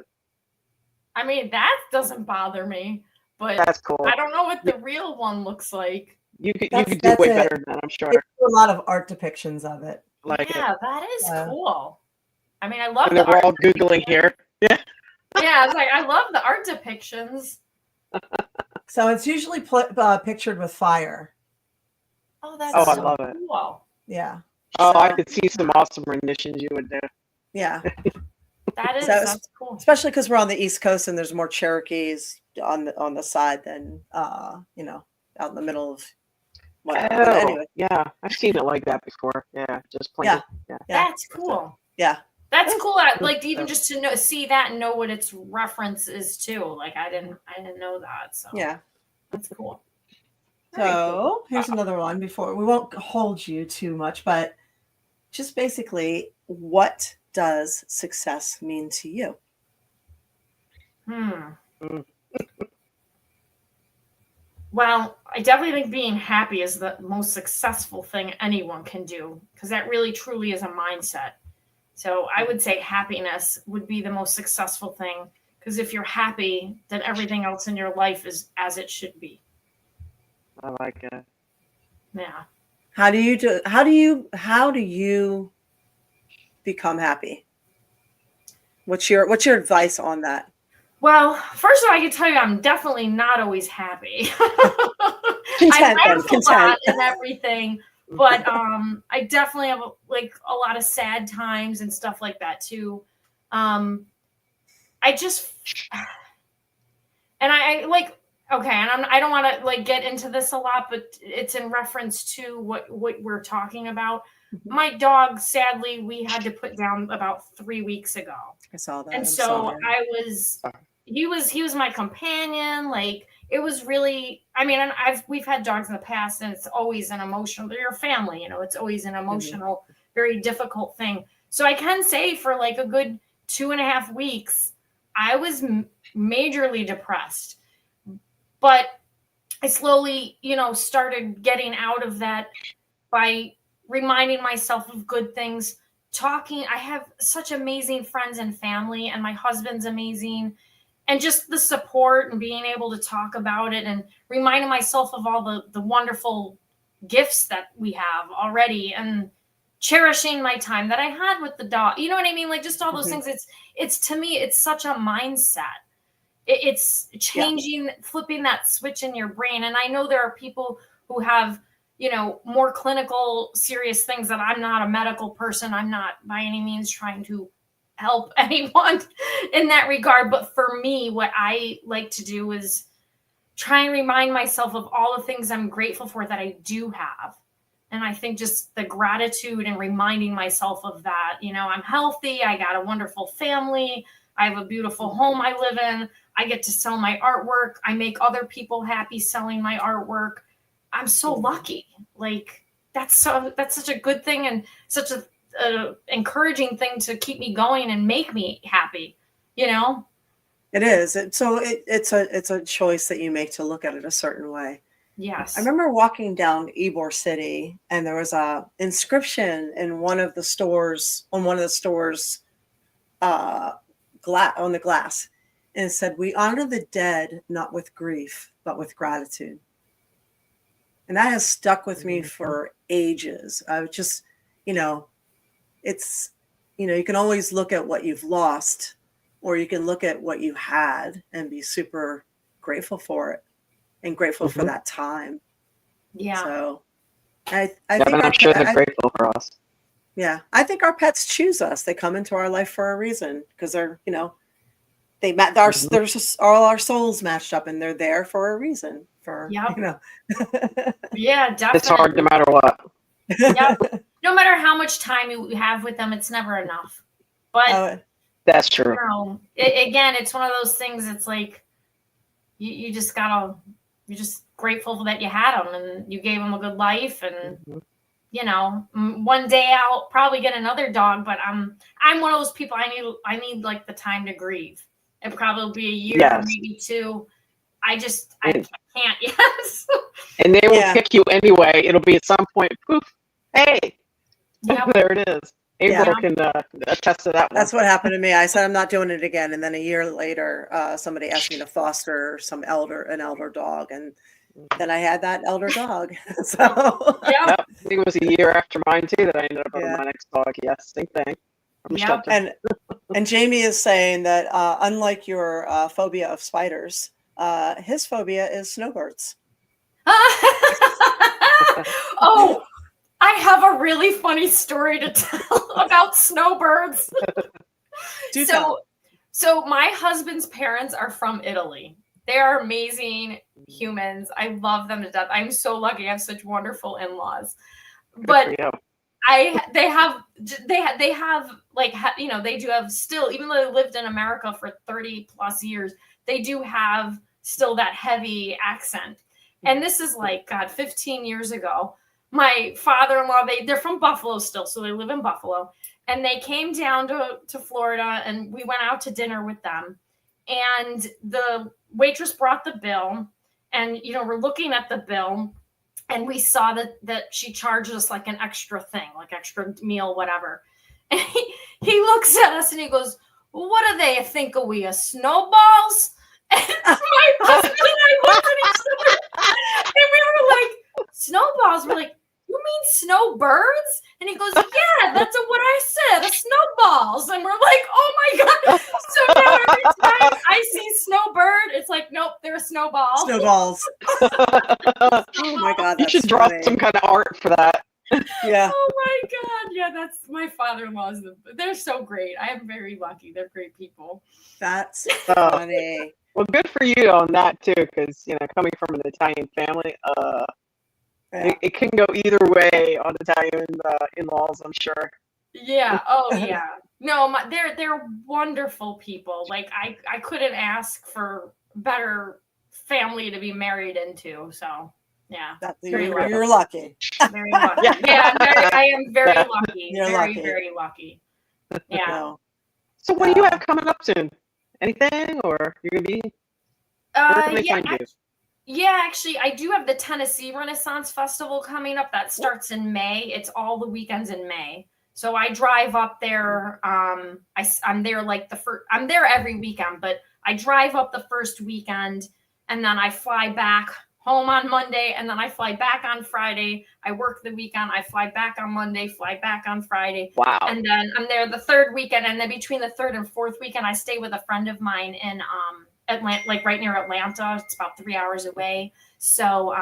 I mean that doesn't bother me. But that's cool. I don't know what the real one looks like. You could do way better than that, I'm sure. There's a lot of art depictions of it. That is cool. I mean, I love the art. We're all Googling here. Yeah. Yeah, it's like I love the art depictions. So it's usually pictured with fire. Oh, that's I love it. Cool. Yeah. Oh, I could see some awesome renditions you would do. Yeah. That's cool. Especially because we're on the East Coast and there's more Cherokees on the side than out in the middle of whatnot. But anyway, yeah, I've seen it like that before. Yeah, just plain. Yeah. Yeah. That's cool. yeah. That's cool. Like even just to see that and know what its reference is too. Like I didn't know that. So Yeah. that's cool. So here's another one before we won't hold you too much, but just basically, what does success mean to you? Well, I definitely think being happy is the most successful thing anyone can do because that really truly is a mindset. So I would say happiness would be the most successful thing because if you're happy, then everything else in your life is as it should be. I like it. Yeah. How do you become happy? What's your advice on that? Well, first of all, I can tell you I'm definitely not always happy. Content, I laugh a content. lot and everything, but I definitely have like a lot of sad times and stuff like that too. I like, okay, and I don't want to like get into this a lot, but it's in reference to what we're talking about. Mm-hmm. My dog, sadly, we had to put down about 3 weeks ago. I saw that. And so he was my companion. Like it was really, I mean, and we've had dogs in the past and it's always an emotional, they're your family, you know, it's always an emotional, very difficult thing. So I can say for like a good 2.5 weeks, I was majorly depressed, but I slowly, started getting out of that by reminding myself of good things, talking. I have such amazing friends and family, and my husband's amazing, and just the support and being able to talk about it and reminding myself of all the wonderful gifts that we have already and cherishing my time that I had with the dog. You know what I mean? Like just all those things. It's to me, it's such a mindset. It's changing, flipping that switch in your brain. And I know there are people who have, more clinical, serious things that I'm not a medical person. I'm not by any means trying to help anyone in that regard. But for me, what I like to do is try and remind myself of all the things I'm grateful for that I do have. And I think just the gratitude and reminding myself of that, I'm healthy. I got a wonderful family. I have a beautiful home I live in. I get to sell my artwork. I make other people happy selling my artwork. I'm so lucky. Like that's such a good thing and such a encouraging thing to keep me going and make me happy. It is. It's a choice that you make to look at it a certain way. Yes. I remember walking down Ybor City and there was a inscription in one of the stores on the glass. And it said, "We honor the dead, not with grief, but with gratitude." And that has stuck with me for ages. I just, it's, you can always look at what you've lost, or you can look at what you had and be super grateful for it and grateful for that time. Yeah. So I think I'm sure they're grateful for us. Yeah. I think our pets choose us. They come into our life for a reason because they're, there's just all our souls matched up and they're there for a reason. Yeah, definitely. It's hard no matter what. Yeah. No matter how much time you have with them, it's never enough. But that's true. Again, it's one of those things. It's like you're just grateful that you had them and you gave them a good life. And one day I'll probably get another dog, but I'm one of those people. I need like the time to grieve. It probably be a year, maybe 2. I can't yet. And they will pick you anyway. It'll be at some point, poof, hey, there it is. April can attest to that one. That's what happened to me. I said, I'm not doing it again. And then a year later, somebody asked me to foster an elder dog. And then I had that elder dog. So I think it was a year after mine too that I ended up with my next dog. Yes, same thing. And Jamie is saying that unlike your phobia of spiders, his phobia is snowbirds. Oh, I have a really funny story to tell about snowbirds. So my husband's parents are from Italy. They are amazing humans. I love them to death. I'm so lucky. I have such wonderful in-laws. But they have like, you know, they do have still, even though they lived in America for 30 plus years, they do have still that heavy accent. And this is like, God, 15 years ago. My father-in-law, they're from Buffalo still, so they live in Buffalo. And they came down to Florida, and we went out to dinner with them. And the waitress brought the bill, and, you know, we're looking at the bill, and we saw that she charged us like an extra thing, like extra meal, whatever. And he looks at us and he goes, well, what do they think of we, snowballs? And my husband and I looked at each other, and we were like, snowballs? We're like, you mean snowbirds? And he goes, yeah, that's what I said, snowballs. And we're like, oh my God. So now every time I see snowbird, it's like, nope, they're snowballs. Snowballs. Oh my God. You should draw some kind of art for that. Yeah. Oh my God. Yeah, that's my father-in-law's. They're so great. I am very lucky. They're great people. That's funny. Well, good for you on that too, because, you know, coming from an Italian family, it can go either way on Italian in-laws, I'm sure. Yeah. Oh yeah. No, they're wonderful people. Like I couldn't ask for better family to be married into. So yeah, you're lucky. Very lucky. Yeah, I am very lucky. You're very lucky. Very lucky. Yeah. No. So what do you have coming up soon? Anything, or you're gonna be? Yeah, actually, I do have the Tennessee Renaissance Festival coming up. That starts in May. It's all the weekends in May. So I drive up there. I'm there like I'm there every weekend, but I drive up the first weekend, and then I fly back home on Monday, and then I fly back on Friday. I work the weekend. I fly back on Monday, fly back on Friday. Wow. And then I'm there the third weekend, and then between the third and fourth weekend, I stay with a friend of mine in Atlanta, like right near Atlanta. It's about 3 hours away. So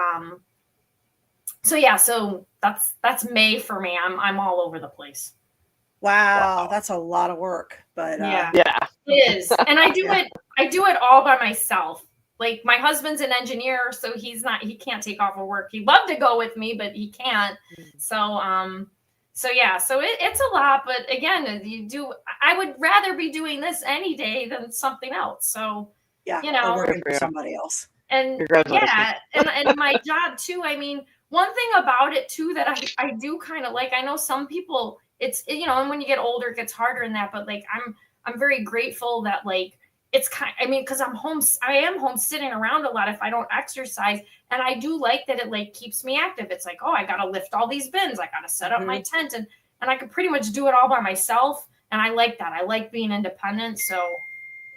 so that's May for me. I'm all over the place. Wow. That's a lot of work, but yeah, it is. And I do it all by myself. Like, my husband's an engineer, so he can't take off of work. He'd love to go with me, but he can't. So it's a lot, but again, I would rather be doing this any day than something else. So yeah, you know, working for somebody else. And yeah, and my job too. I mean, one thing about it too that I do kind of like, I know some people, it's, you know, and when you get older, it gets harder in that, but like, I'm very grateful that, like, it's because I am home sitting around a lot if I don't exercise. And I do like that it like keeps me active. It's like, oh, I got to lift all these bins. I got to set up my tent, and I can pretty much do it all by myself. And I like that. I like being independent. So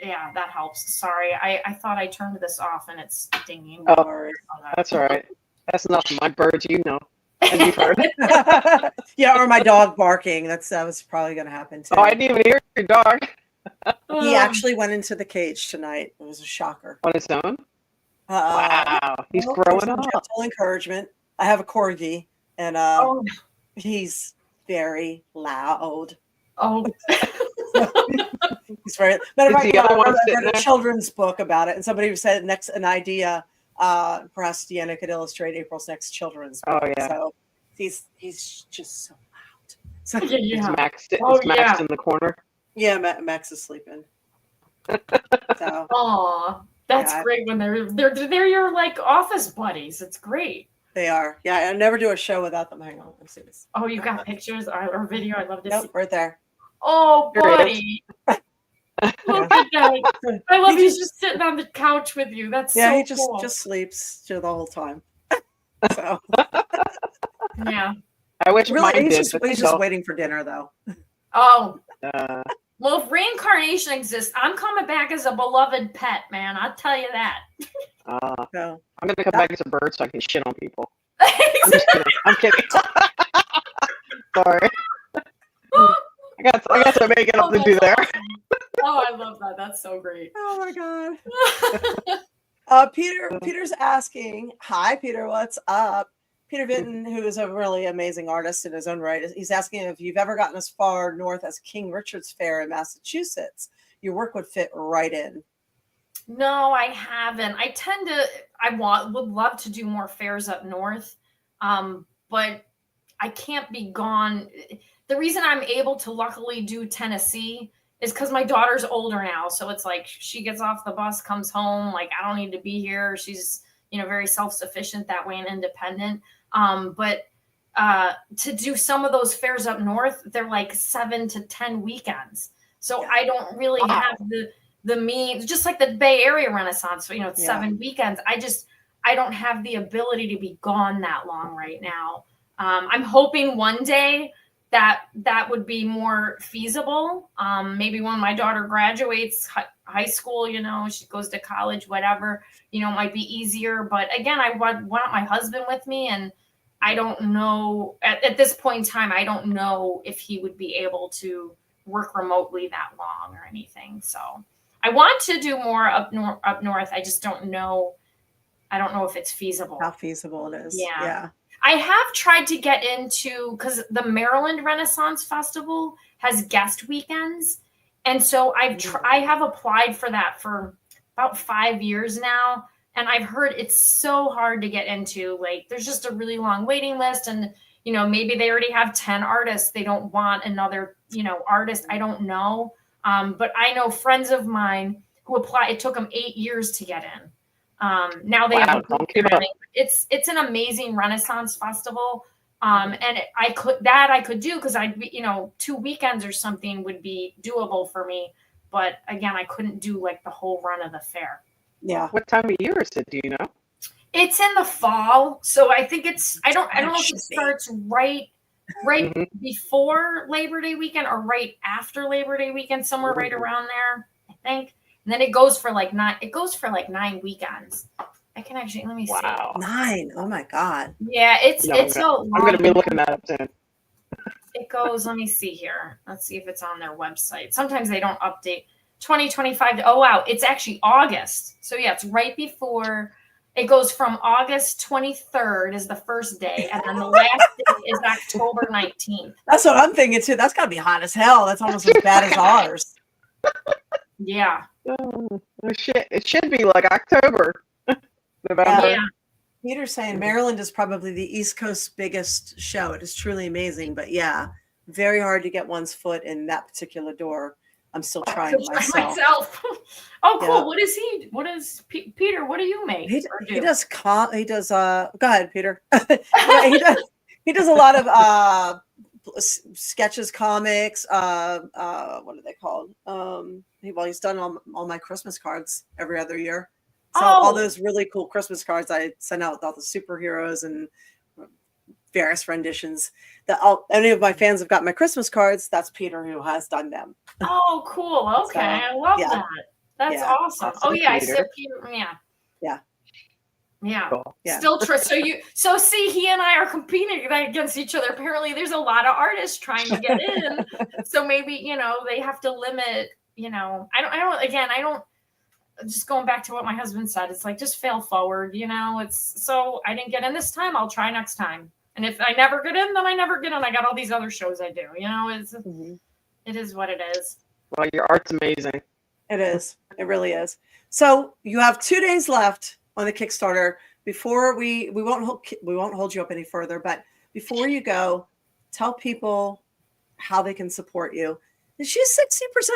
yeah, that helps. Sorry. I thought I turned this off and it's dinging. Oh, that's all right. That's enough of my birds, you know. And you've heard. Yeah, or my dog barking. That was probably going to happen too. Oh, I didn't even hear your dog. He actually went into the cage tonight. It was a shocker. On his own? Wow. He's growing up. Gentle encouragement. I have a corgi, and he's very loud. Oh. He's very. Matter of fact, I read a children's book about it, and somebody said an idea. Perhaps Deanna could illustrate April's next children's book. Oh yeah. So he's just so loud. So Is Max in the corner? Yeah, Max is sleeping. So. Aw, that's great when they're your like office buddies. It's great. They are. Yeah, I never do a show without them. Hang on, let's see this. Oh, you got pictures or video? I'd love to see. Right there. Oh, buddy. Look at that. I love he's just sitting on the couch with you. That's so he cool. just sleeps the whole time. So yeah. I wish mine he's did. He's just waiting for dinner though. Oh. Well, if reincarnation exists, I'm coming back as a beloved pet, man. I'll tell you that. I'm gonna come back as a bird so I can shit on people. I'm kidding. Sorry. I got some making up to do there. Awesome. Oh, I love that. That's so great. Oh my god. Peter's asking, hi Peter, what's up? Peter Vinton, who is a really amazing artist in his own right, he's asking if you've ever gotten as far north as King Richard's Fair in Massachusetts. Your work would fit right in. No, I haven't. Would love to do more fairs up north. But I can't be gone. The reason I'm able to luckily do Tennessee is because my daughter's older now. So it's like she gets off the bus, comes home, like I don't need to be here. She's, very self-sufficient that way and independent. But to do some of those fairs up north, they're like 7 to 10 weekends. So I don't really have the means, just like the Bay Area Renaissance, it's 7 weekends. I don't have the ability to be gone that long right now. I'm hoping one day that would be more feasible. Maybe when my daughter graduates high school, she goes to college, whatever, it might be easier. But again, I want my husband with me, and I don't know at this point in time, I don't know if he would be able to work remotely that long or anything. So I want to do more up north. I just don't know. I don't know if it's feasible. How feasible it is. Yeah. I have tried to get into, because the Maryland Renaissance Festival has guest weekends. And so I have applied for that for about 5 years now. And I've heard it's so hard to get into. Like, there's just a really long waiting list. And, maybe they already have 10 artists. They don't want another, artist. I don't know. But I know friends of mine who applied. It took them 8 years to get in. Now they have it's an amazing Renaissance festival. And I could do, because I'd be, 2 weekends or something would be doable for me. But again, I couldn't do like the whole run of the fair. Yeah. What time of year is it? Do you know? It's in the fall. So I think I don't know if it starts right before Labor Day weekend or right after Labor Day weekend, somewhere right around there, I think. And then it goes for like 9 weekends. I can actually, let me see. 9. Oh my God. Yeah, it's I'm going to be looking that up soon. It goes, let me see here. Let's see if it's on their website. Sometimes they don't update. 2025. Oh, wow. It's actually August. So yeah, it's right before. It goes from August 23rd is the first day. And then the last day is October 19th. That's what I'm thinking too. That's got to be hot as hell. That's almost as bad as ours. Yeah. Oh, shit. It should be like October, November. Yeah. Peter's saying Maryland is probably the East Coast's biggest show. It is truly amazing, but yeah, very hard to get one's foot in that particular door. I'm still trying myself. Oh, cool. Yeah. What is Peter? What do you make? He does. Go ahead, Peter. He does a lot of sketches, comics. What are they called? He's done all my Christmas cards every other year. So all those really cool Christmas cards I send out with all the superheroes and various renditions. Any of my fans have got my Christmas cards. That's Peter who has done them. Oh, cool. Okay. I love that. That's awesome. I said Peter. Yeah. Cool. Still true. So see, he and I are competing against each other. Apparently there's a lot of artists trying to get in. So maybe, they have to limit, I don't just going back to what my husband said, it's like, just fail forward, it's so I didn't get in this time. I'll try next time. And if I never get in, then I never get in. I got all these other shows I do, It is what it is. Well, your art's amazing. It is. It really is. So you have 2 days left on the Kickstarter before we won't hold you up any further, but before you go, tell people how they can support you. She's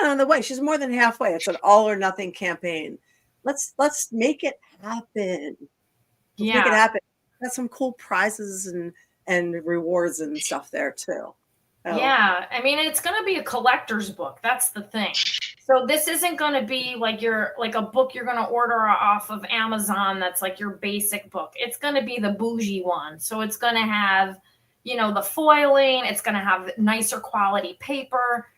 60% on the way. She's more than halfway. It's an all or nothing campaign. Let's make it happen. Make it happen. Got some cool prizes and rewards and stuff there too. Yeah, I mean, it's going to be a collector's book. That's the thing. So this isn't going to be like a book you're going to order off of Amazon. That's like your basic book. It's going to be the bougie one. So it's going to have, the foiling. It's going to have nicer quality paper,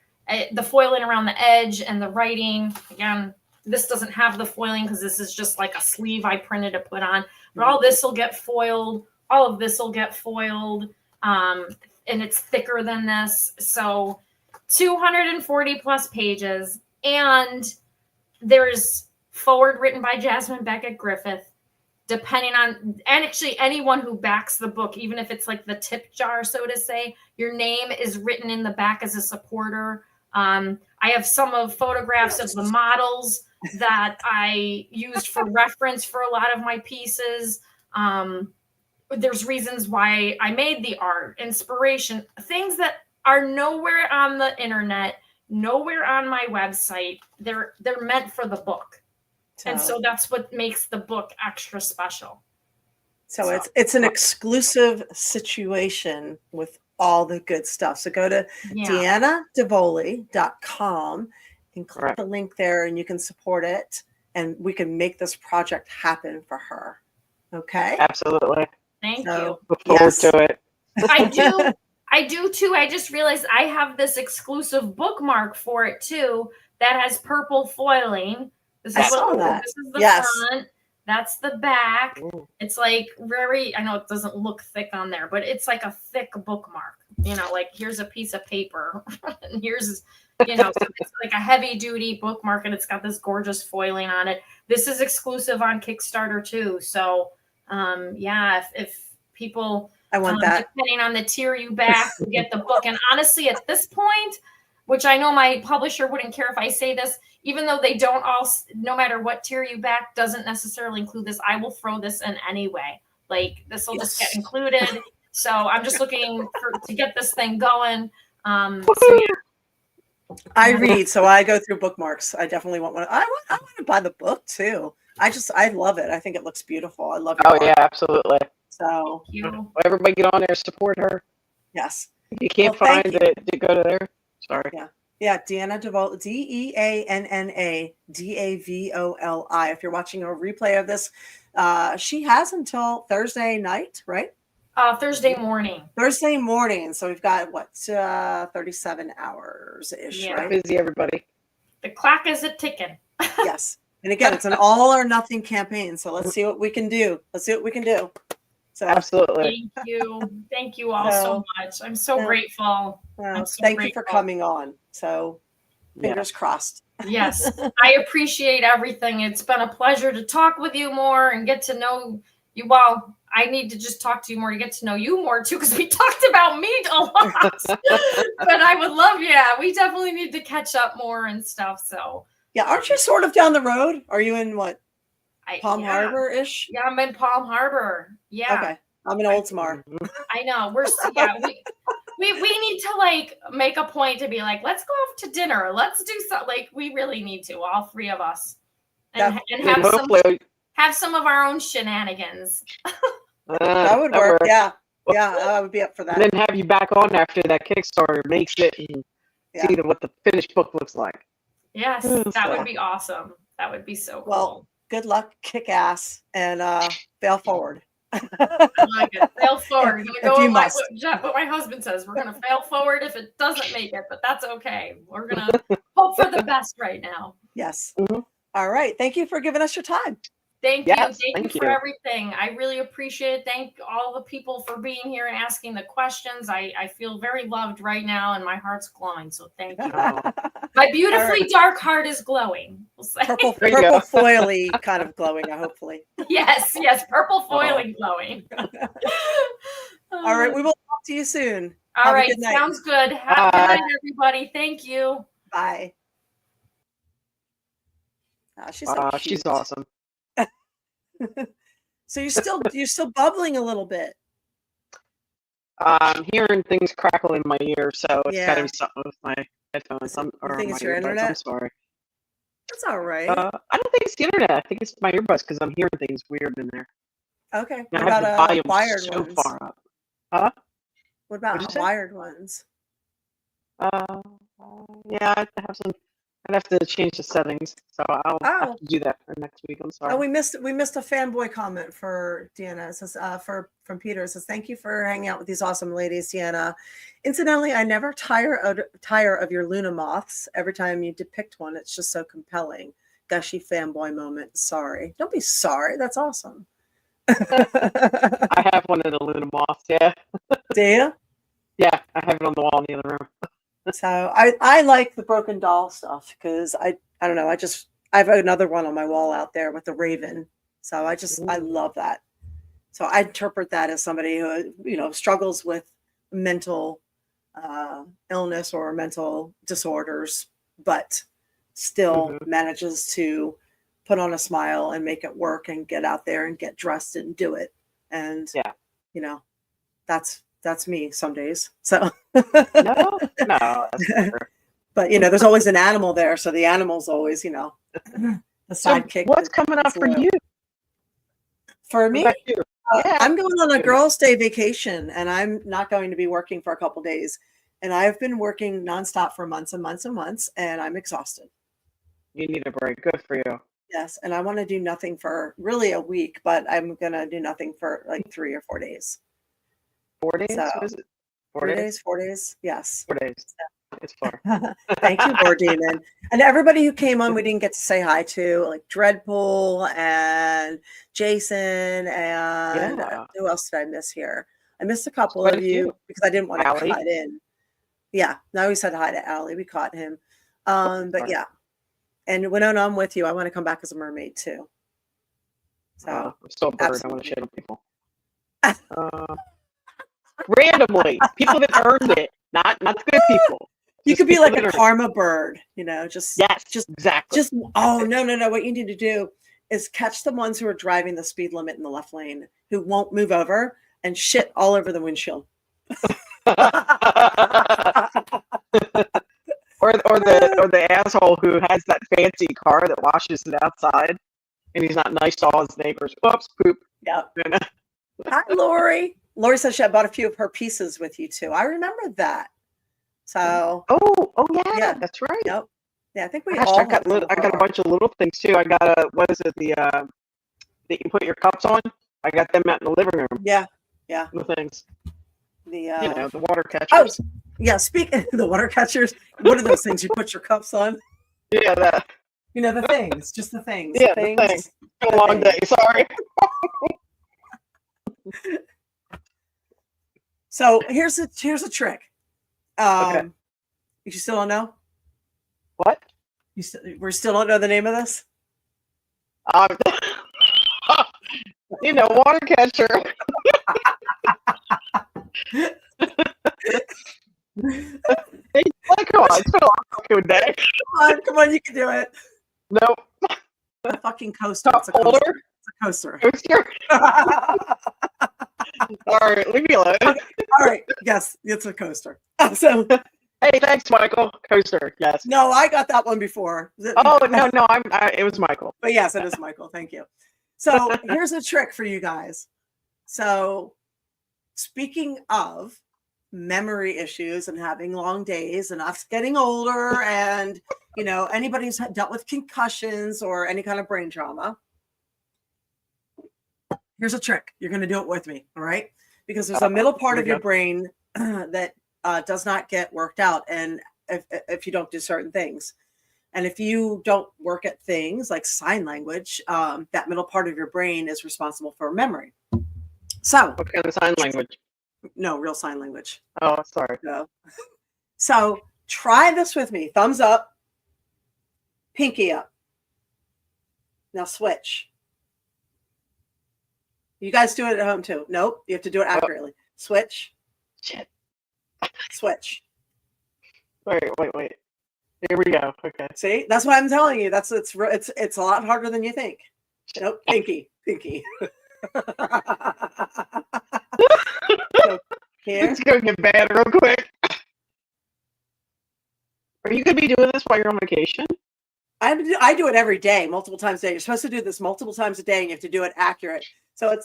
the foiling around the edge and the writing. Again, this doesn't have the foiling because this is just like a sleeve I printed to put on. But all this will get foiled. All of this will get foiled. And it's thicker than this. So 240 plus pages. And there's forward written by Jasmine Beckett Griffith, depending on, and actually anyone who backs the book, even if it's like the tip jar, so to say, your name is written in the back as a supporter. I have some of photographs of the models. that I used for reference for a lot of my pieces. There's reasons why I made the art, inspiration, things that are nowhere on the internet, nowhere on my website. They're meant for the book. And so that's what makes the book extra special. So it's an exclusive situation with all the good stuff. So go to DeannaDavoli.com and click the link there, and you can support it, and we can make this project happen for her. Okay? Absolutely. Thank you. Look forward to it. I do too. I just realized I have this exclusive bookmark for it too that has purple foiling. This is This is the front. That's the back. Ooh. It's like very, I know it doesn't look thick on there, but it's like a thick bookmark. You know, like here's a piece of paper and here's, you know, so it's like a heavy duty bookmark and it's got this gorgeous foiling on it. This is exclusive on Kickstarter too. So if people, I want that. Depending on the tier you back to get the book. And honestly, at this point, which I know my publisher wouldn't care if I say this, even though they don't all, no matter what tier you back, doesn't necessarily include this, I will throw this in anyway. Like this will just get included. So I'm just looking to get this thing going. I read, so I go through bookmarks. I definitely want one. I want to buy the book too. I love it. I think it looks beautiful. I love it. Oh yeah, absolutely. So everybody get on there, support her. Yes. If you can't find it, to go to there. Sorry. Yeah, Deanna Davoli, DeannaDavoli. If you're watching a replay of this, she has until Thursday night, right? Thursday morning. Thursday morning. So we've got 37 hours ish. Yeah. Right? Busy everybody. The clock is a ticking. Yes. And again, it's an all or nothing campaign. So let's see what we can do. So absolutely. Thank you all so much. I'm so grateful. Thank you for coming on. So fingers crossed. Yes, I appreciate everything. It's been a pleasure to talk with you more and get to know you. Well, I need to just talk to you more to get to know you more too, because we talked about me a lot. But I would love, we definitely need to catch up more and stuff. So aren't you sort of down the road? Are you in what? Palm Harbor-ish? Yeah, I'm in Palm Harbor. Yeah. Okay. I'm in Oldsmar. I know. We need to like make a point to be like, let's go off to dinner. Let's do something. Like we really need to, all three of us. And have some of our own shenanigans. That would work. Yeah. I would be up for that. And then have you back on after that Kickstarter makes it and see what the finished book looks like. Yes, that would be awesome. That would be so cool. Well, good luck, kick ass, and fail forward. I like it. Fail forward. Go with what my husband says. We're going to fail forward if it doesn't make it, but that's okay. We're going to hope for the best right now. Yes. Mm-hmm. All right. Thank you for giving us your time. Thank you. Thank you for everything. I really appreciate it. Thank all the people for being here and asking the questions. I feel very loved right now and my heart's glowing. So thank you. My beautifully dark heart is glowing. We'll say. Purple foily kind of glowing, hopefully. Yes. Purple foiling glowing. All right. We will talk to you soon. All right. Sounds good. Have a good night, everybody. Thank you. Bye. She's awesome. So you're still bubbling a little bit. I'm hearing things crackle in my ear, so it's got to be something with my headphones. I think it's your internet. I'm sorry. That's all right. I don't think it's the internet. I think it's my earbuds because I'm hearing things weird in there. Okay. What about wired ones? So far up. Huh? What about wired ones? I have some. I'd have to change the settings, so I'll have to do that for next week. I'm sorry. Oh, we missed a fanboy comment for Deanna. It says from Peter. It says, "Thank you for hanging out with these awesome ladies, Deanna. Incidentally, I never tire of your Luna moths. Every time you depict one, it's just so compelling. Gushy fanboy moment. Sorry, don't be sorry. That's awesome." I have one of the Luna moths. Yeah. Do you? Yeah, I have it on the wall in the other room. So I like the broken doll stuff because I don't know, I have another one on my wall out there with the raven. So I love that. So I interpret that as somebody who, struggles with mental illness or mental disorders, but still manages to put on a smile and make it work and get out there and get dressed and do it. And, you know, that's me some days. So, no, that's never. But, you know, there's always an animal there. So the animal's always, you know, the sidekick. So what's coming up for you? For me? What about you? I'm going on a girls' day vacation, and I'm not going to be working for a couple days. And I've been working nonstop for months and months and months, and I'm exhausted. You need a break. Good for you. Yes, and I want to do nothing for really a week, but I'm going to do nothing for like 3 or 4 days. 4 days? So, Was it 4 days? 4 days? Yes. 4 days. It's far. Thank you, Lord Demon. And everybody who came on, we didn't get to say hi to, like Dreadpool and Jason and who else did I miss here? I missed a couple of you because I didn't want to cut in. Yeah, no, we said hi to Allie. We caught him. But yeah. And Winona, I'm with you. I want to come back as a mermaid too. So I'm still a bird. I want to shit on people. Randomly. People that earned it. Not the good people. You could be like a karma bird, you know, just exactly. Oh, no. What you need to do is catch the ones who are driving the speed limit in the left lane, who won't move over and shit all over the windshield. or the asshole who has that fancy car that washes it outside and he's not nice to all his neighbors. Whoops, poop. Yeah. Hi, Lori. Lori says she bought a few of her pieces with you too. I remember that. So yeah, that's right. Yep. Yeah, I think we I got a bunch of little things too. I got what is it, that you put your cups on? I got them out in the living room. Yeah. The things. The the water catchers. Oh, yeah, speaking of the water catchers, what are those things you put your cups on? Yeah, that. You know, the things, just the things. Yeah, the things. It's been a long day, sorry. So here's a trick. You still don't know? What? We still don't know the name of this? Water catcher. Hey, come on, it's been a long fucking day. Come on, you can do it. Nope. A fucking coaster. Cup holder? It's a coaster. All right, leave me alone. All right. Yes, it's a coaster. So, hey, thanks, Michael. Coaster. Yes. No, I got that one before. Oh no, it was Michael. But yes, it is Michael. Thank you. So here's a trick for you guys. So, speaking of memory issues and having long days and us getting older, and anybody who's dealt with concussions or any kind of brain trauma. Here's a trick. You're going to do it with me, all right? Because there's a middle part of your brain that does not get worked out, and if you don't do certain things. And if you don't work at things like sign language, that middle part of your brain is responsible for memory. So, what kind of sign language? No, real sign language. Oh, sorry. No. So try this with me. Thumbs up, pinky up. Now switch. You guys do it at home too. Nope, you have to do it accurately. Switch. Shit. Switch. Wait. Here we go. Okay. See, that's what I'm telling you. It's a lot harder than you think. Nope, pinky. So here. It's gonna get bad real quick. Are you gonna be doing this while you're on vacation? I do it every day, multiple times a day. You're supposed to do this multiple times a day, and you have to do it accurate. So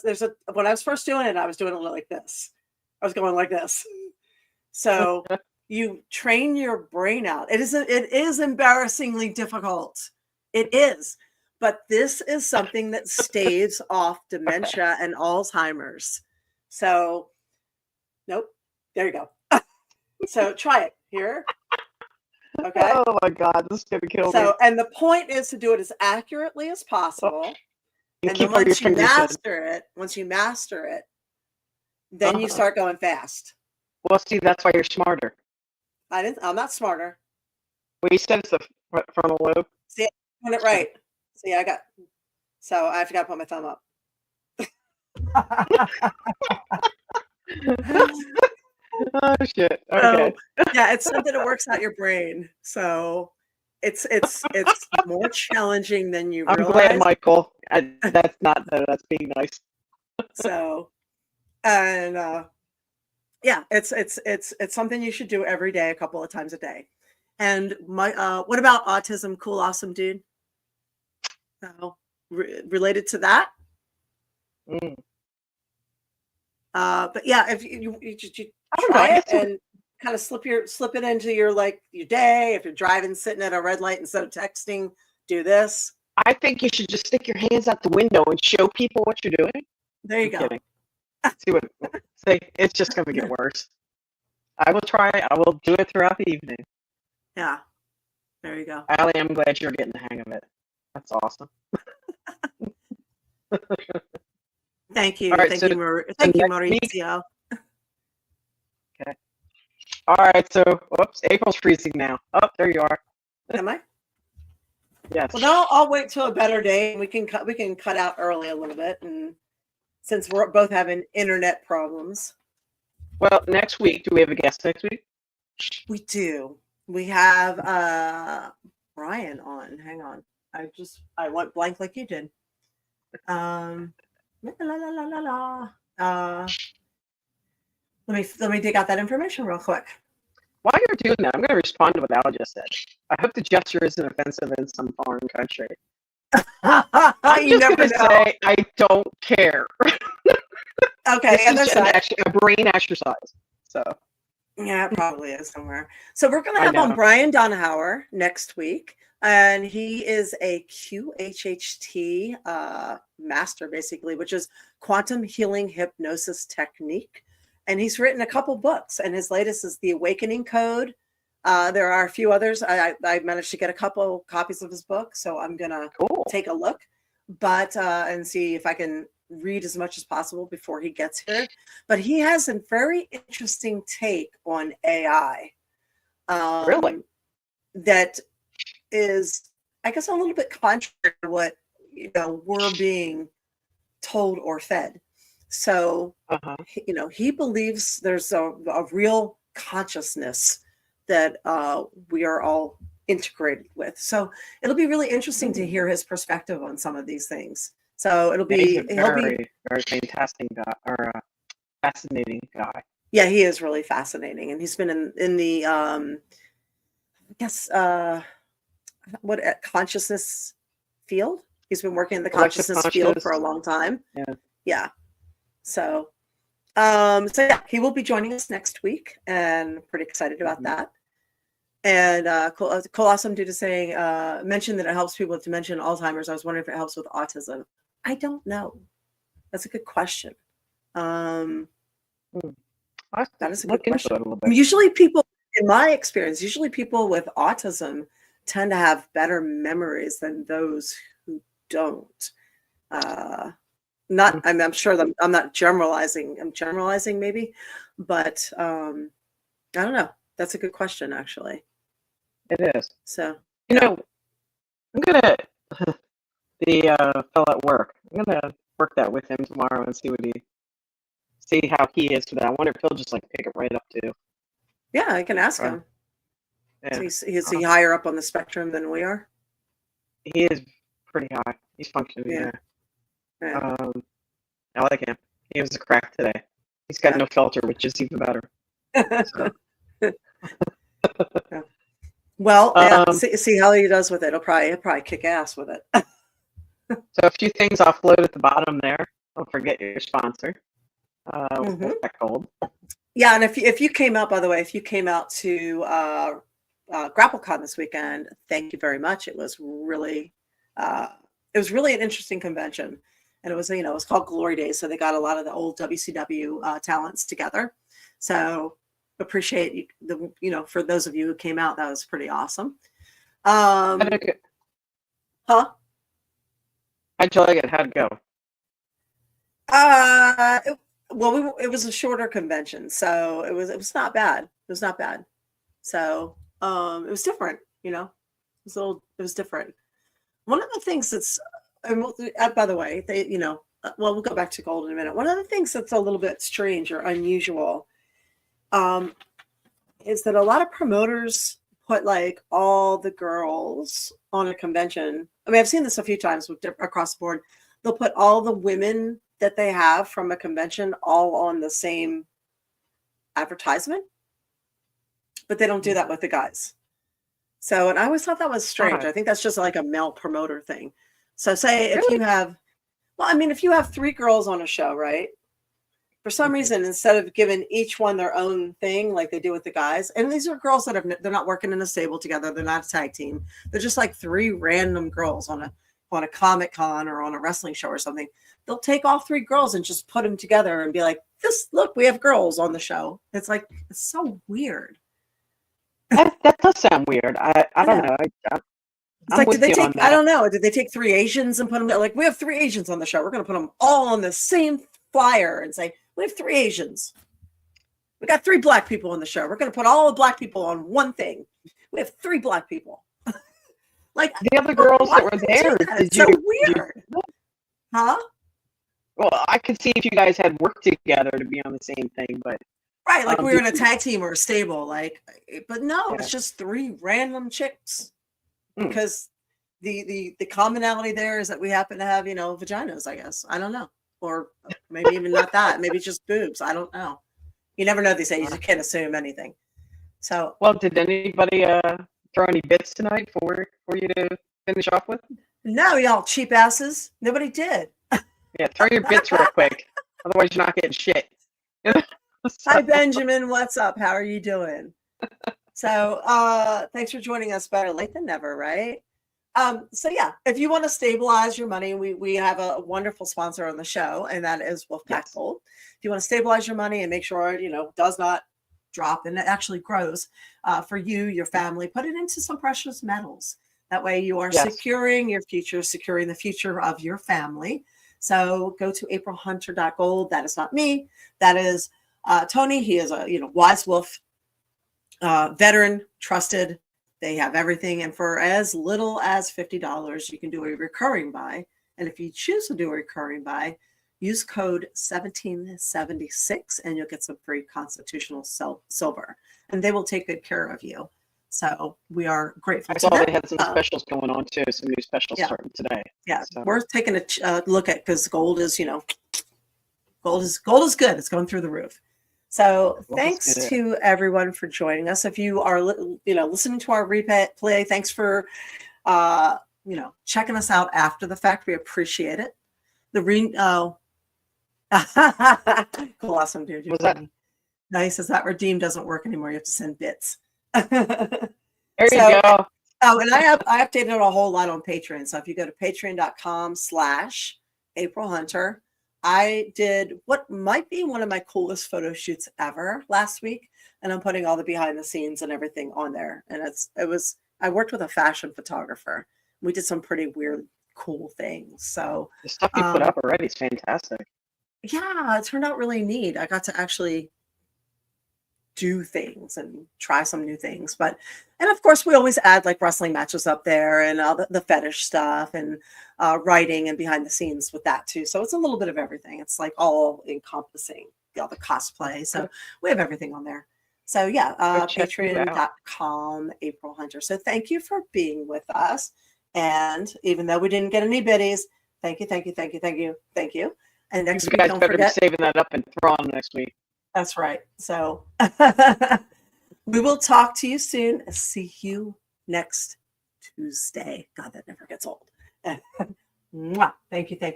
when I was first doing it, I was doing it like this. I was going like this. So you train your brain out. It is embarrassingly difficult. It is. But this is something that staves off dementia and Alzheimer's. So, nope. There you go. So try it here. Okay. Oh my God, this is gonna kill me. And the point is to do it as accurately as possible. And then once you master it, then you start going fast. Well, see, that's why you're smarter. I'm not smarter. Well, you said it's the frontal lobe. See, I'm doing it right. See, I forgot to put my thumb up. Oh shit. Okay. So, yeah, it's something that works out your brain. So it's more challenging than you I'm realize. glad, Michael. That's being nice. So, and yeah, it's something you should do every day, a couple of times a day. And what about autism? Cool, awesome dude. So, related to that. But yeah, if you try it and kind of slip it into your day. If you're driving, sitting at a red light, instead of texting, do this. I think you should just stick your hands out the window and show people what you're doing. There you go. Kidding. See, it's just going to get worse. I will try. I will do it throughout the evening. Yeah. There you go. Allie, I'm glad you're getting the hang of it. That's awesome. Thank you. Right, Thank so you, Mauricio. Okay. All right. So, whoops, April's freezing now. Oh, there you are. Am I? Yes. Well, no, I'll wait till a better day, and we can cut out early a little bit, and since we're both having internet problems. Well, next week, do we have a guest next week? We do. We have Brian on. Hang on. I went blank like you did. Let me dig out that information real quick. While you're doing that, I'm going to respond to what Al just said. I hope the gesture isn't offensive in some foreign country. I'm You just never going to know. say I don't care. Okay, This other is side. a brain exercise. So Yeah, it probably is somewhere. So we're going to I have on know. Brian Donahauer next week, and he is a QHHT master, basically, which is quantum healing hypnosis technique. And he's written a couple books, and his latest is The Awakening Code. There are a few others. I managed to get a couple copies of his book, so I'm going to take a look, and see if I can read as much as possible before he gets here. But he has a very interesting take on AI. Really? That is, I guess, a little bit contrary to what we're being told or fed. So, he believes there's a real consciousness that we are all integrated with. So it'll be really interesting to hear his perspective on some of these things. So he'll be very fantastic guy, or fascinating guy. Yeah, he is really fascinating, and he's been in the consciousness field. He's been working in the consciousness field for a long time. Yeah. So, yeah, he will be joining us next week, and pretty excited about that. And cool, awesome dude is saying, mentioned that it helps people with dementia and Alzheimer's. I was wondering if it helps with autism. I don't know. That's a good question. That is a good question. Usually people, in my experience, people with autism tend to have better memories than those who don't. I'm sure that I'm not generalizing. I'm generalizing maybe, but I don't know. That's a good question, actually. It is. So I'm gonna the fellow at work. I'm gonna work that with him tomorrow and see how he is for that. I wonder if he'll just pick it right up too. Yeah, I can ask him. Yeah. Is he higher up on the spectrum than we are? He is pretty high. He's functioning. Yeah. I like him. He was a crack today. He's got no filter, which is even better. So. Well, see how he does with it. He'll probably kick ass with it. So a few things I'll float at the bottom there. Don't forget your sponsor. That cold. Yeah, and if you came out, by the way, to GrappleCon this weekend, thank you very much. It was really an interesting convention, and it was it was called Glory Days, so they got a lot of the old WCW talents together. So appreciate for those of you who came out, that was pretty awesome. How'd you like it? How'd it go? It was a shorter convention, so it was not bad. It was not bad. So it was different, it was different. One of the things that's, by the way, we'll go back to gold in a minute. One of the things that's a little bit strange or unusual is that a lot of promoters put like all the girls on a convention. I mean, I've seen this a few times across the board. They'll put all the women that they have from a convention all on the same advertisement, but they don't do that with the guys. So, and I always thought that was strange. I think that's just like a male promoter thing. So say if you have, well, I mean, if you have 3 girls on a show, right? For some reason, instead of giving each one their own thing, like they do with the guys, and these are girls that they're not working in a stable together. They're not a tag team. They're just like 3 random girls on a Comic Con or on a wrestling show or something. They'll take all 3 girls and just put them together and be like, look, we have girls on the show. It's like, it's so weird. That does sound weird. I don't know. It's like, did they take, I don't know, did they take 3 Asians and put them, like, we have 3 Asians on the show. We're going to put them all on the same flyer and say, we have 3 Asians. We got 3 black people on the show. We're going to put all the black people on one thing. We have 3 black people. Like the other girls that were there. It's so weird. Huh? Well, I could see if you guys had worked together to be on the same thing, but right, like we were in a tag team or a stable, like, but no, it's just 3 random chicks because the commonality there is that we happen to have, vaginas, I guess. I don't know. Or maybe even not that. Maybe just boobs. I don't know. You never know these days. You can't assume anything. So, well, did anybody throw any bits tonight for you to finish off with? No, y'all cheap asses. Nobody did. Yeah, throw your bits real quick. Otherwise, you're not getting shit. Hi, Benjamin. What's up? How are you doing? So, thanks for joining us. Better late than never, right? So yeah, if you want to stabilize your money, we have a wonderful sponsor on the show, and that is Wolfpack Gold. If you want to stabilize your money and make sure it, does not drop and it actually grows for you, your family, put it into some precious metals. That way you are securing your future, securing the future of your family. So go to aprilhunter.gold. That is not me. That is Tony. He is a wise wolf, veteran, trusted. They have everything. And for as little as $50, you can do a recurring buy. And if you choose to do a recurring buy, use code 1776 and you'll get some free constitutional silver. And they will take good care of you. So we are grateful. I saw they had some specials going on too. Some new specials starting today. Yeah, so. We're taking a look at, because gold is, gold is good. It's going through the roof. So thanks to everyone for joining us. If you are, listening to our replay, thanks for, checking us out after the fact. We appreciate it. Cool, awesome, dude. Was that nice? Is that redeem doesn't work anymore? You have to send bits. There you go. Oh, and I updated a whole lot on Patreon. So if you go to patreon.com/AprilHunter, I did what might be one of my coolest photo shoots ever last week. And I'm putting all the behind the scenes and everything on there. And I worked with a fashion photographer. We did some pretty weird, cool things. So the stuff you put up already is fantastic. Yeah, it turned out really neat. I got to actually do things and try some new things. And of course we always add like wrestling matches up there and all the fetish stuff and writing and behind the scenes with that too. So it's a little bit of everything. It's like all encompassing, all the cosplay. So we have everything on there. So yeah, patreon.com AprilHunter. So thank you for being with us. And even though we didn't get any biddies, thank you. And next week, don't forget, be saving that up and throwing next week. That's right. So we will talk to you soon. See you next Tuesday. God, that never gets old. Mwah. Thank you. I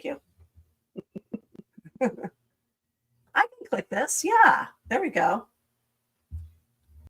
can click this. Yeah, there we go.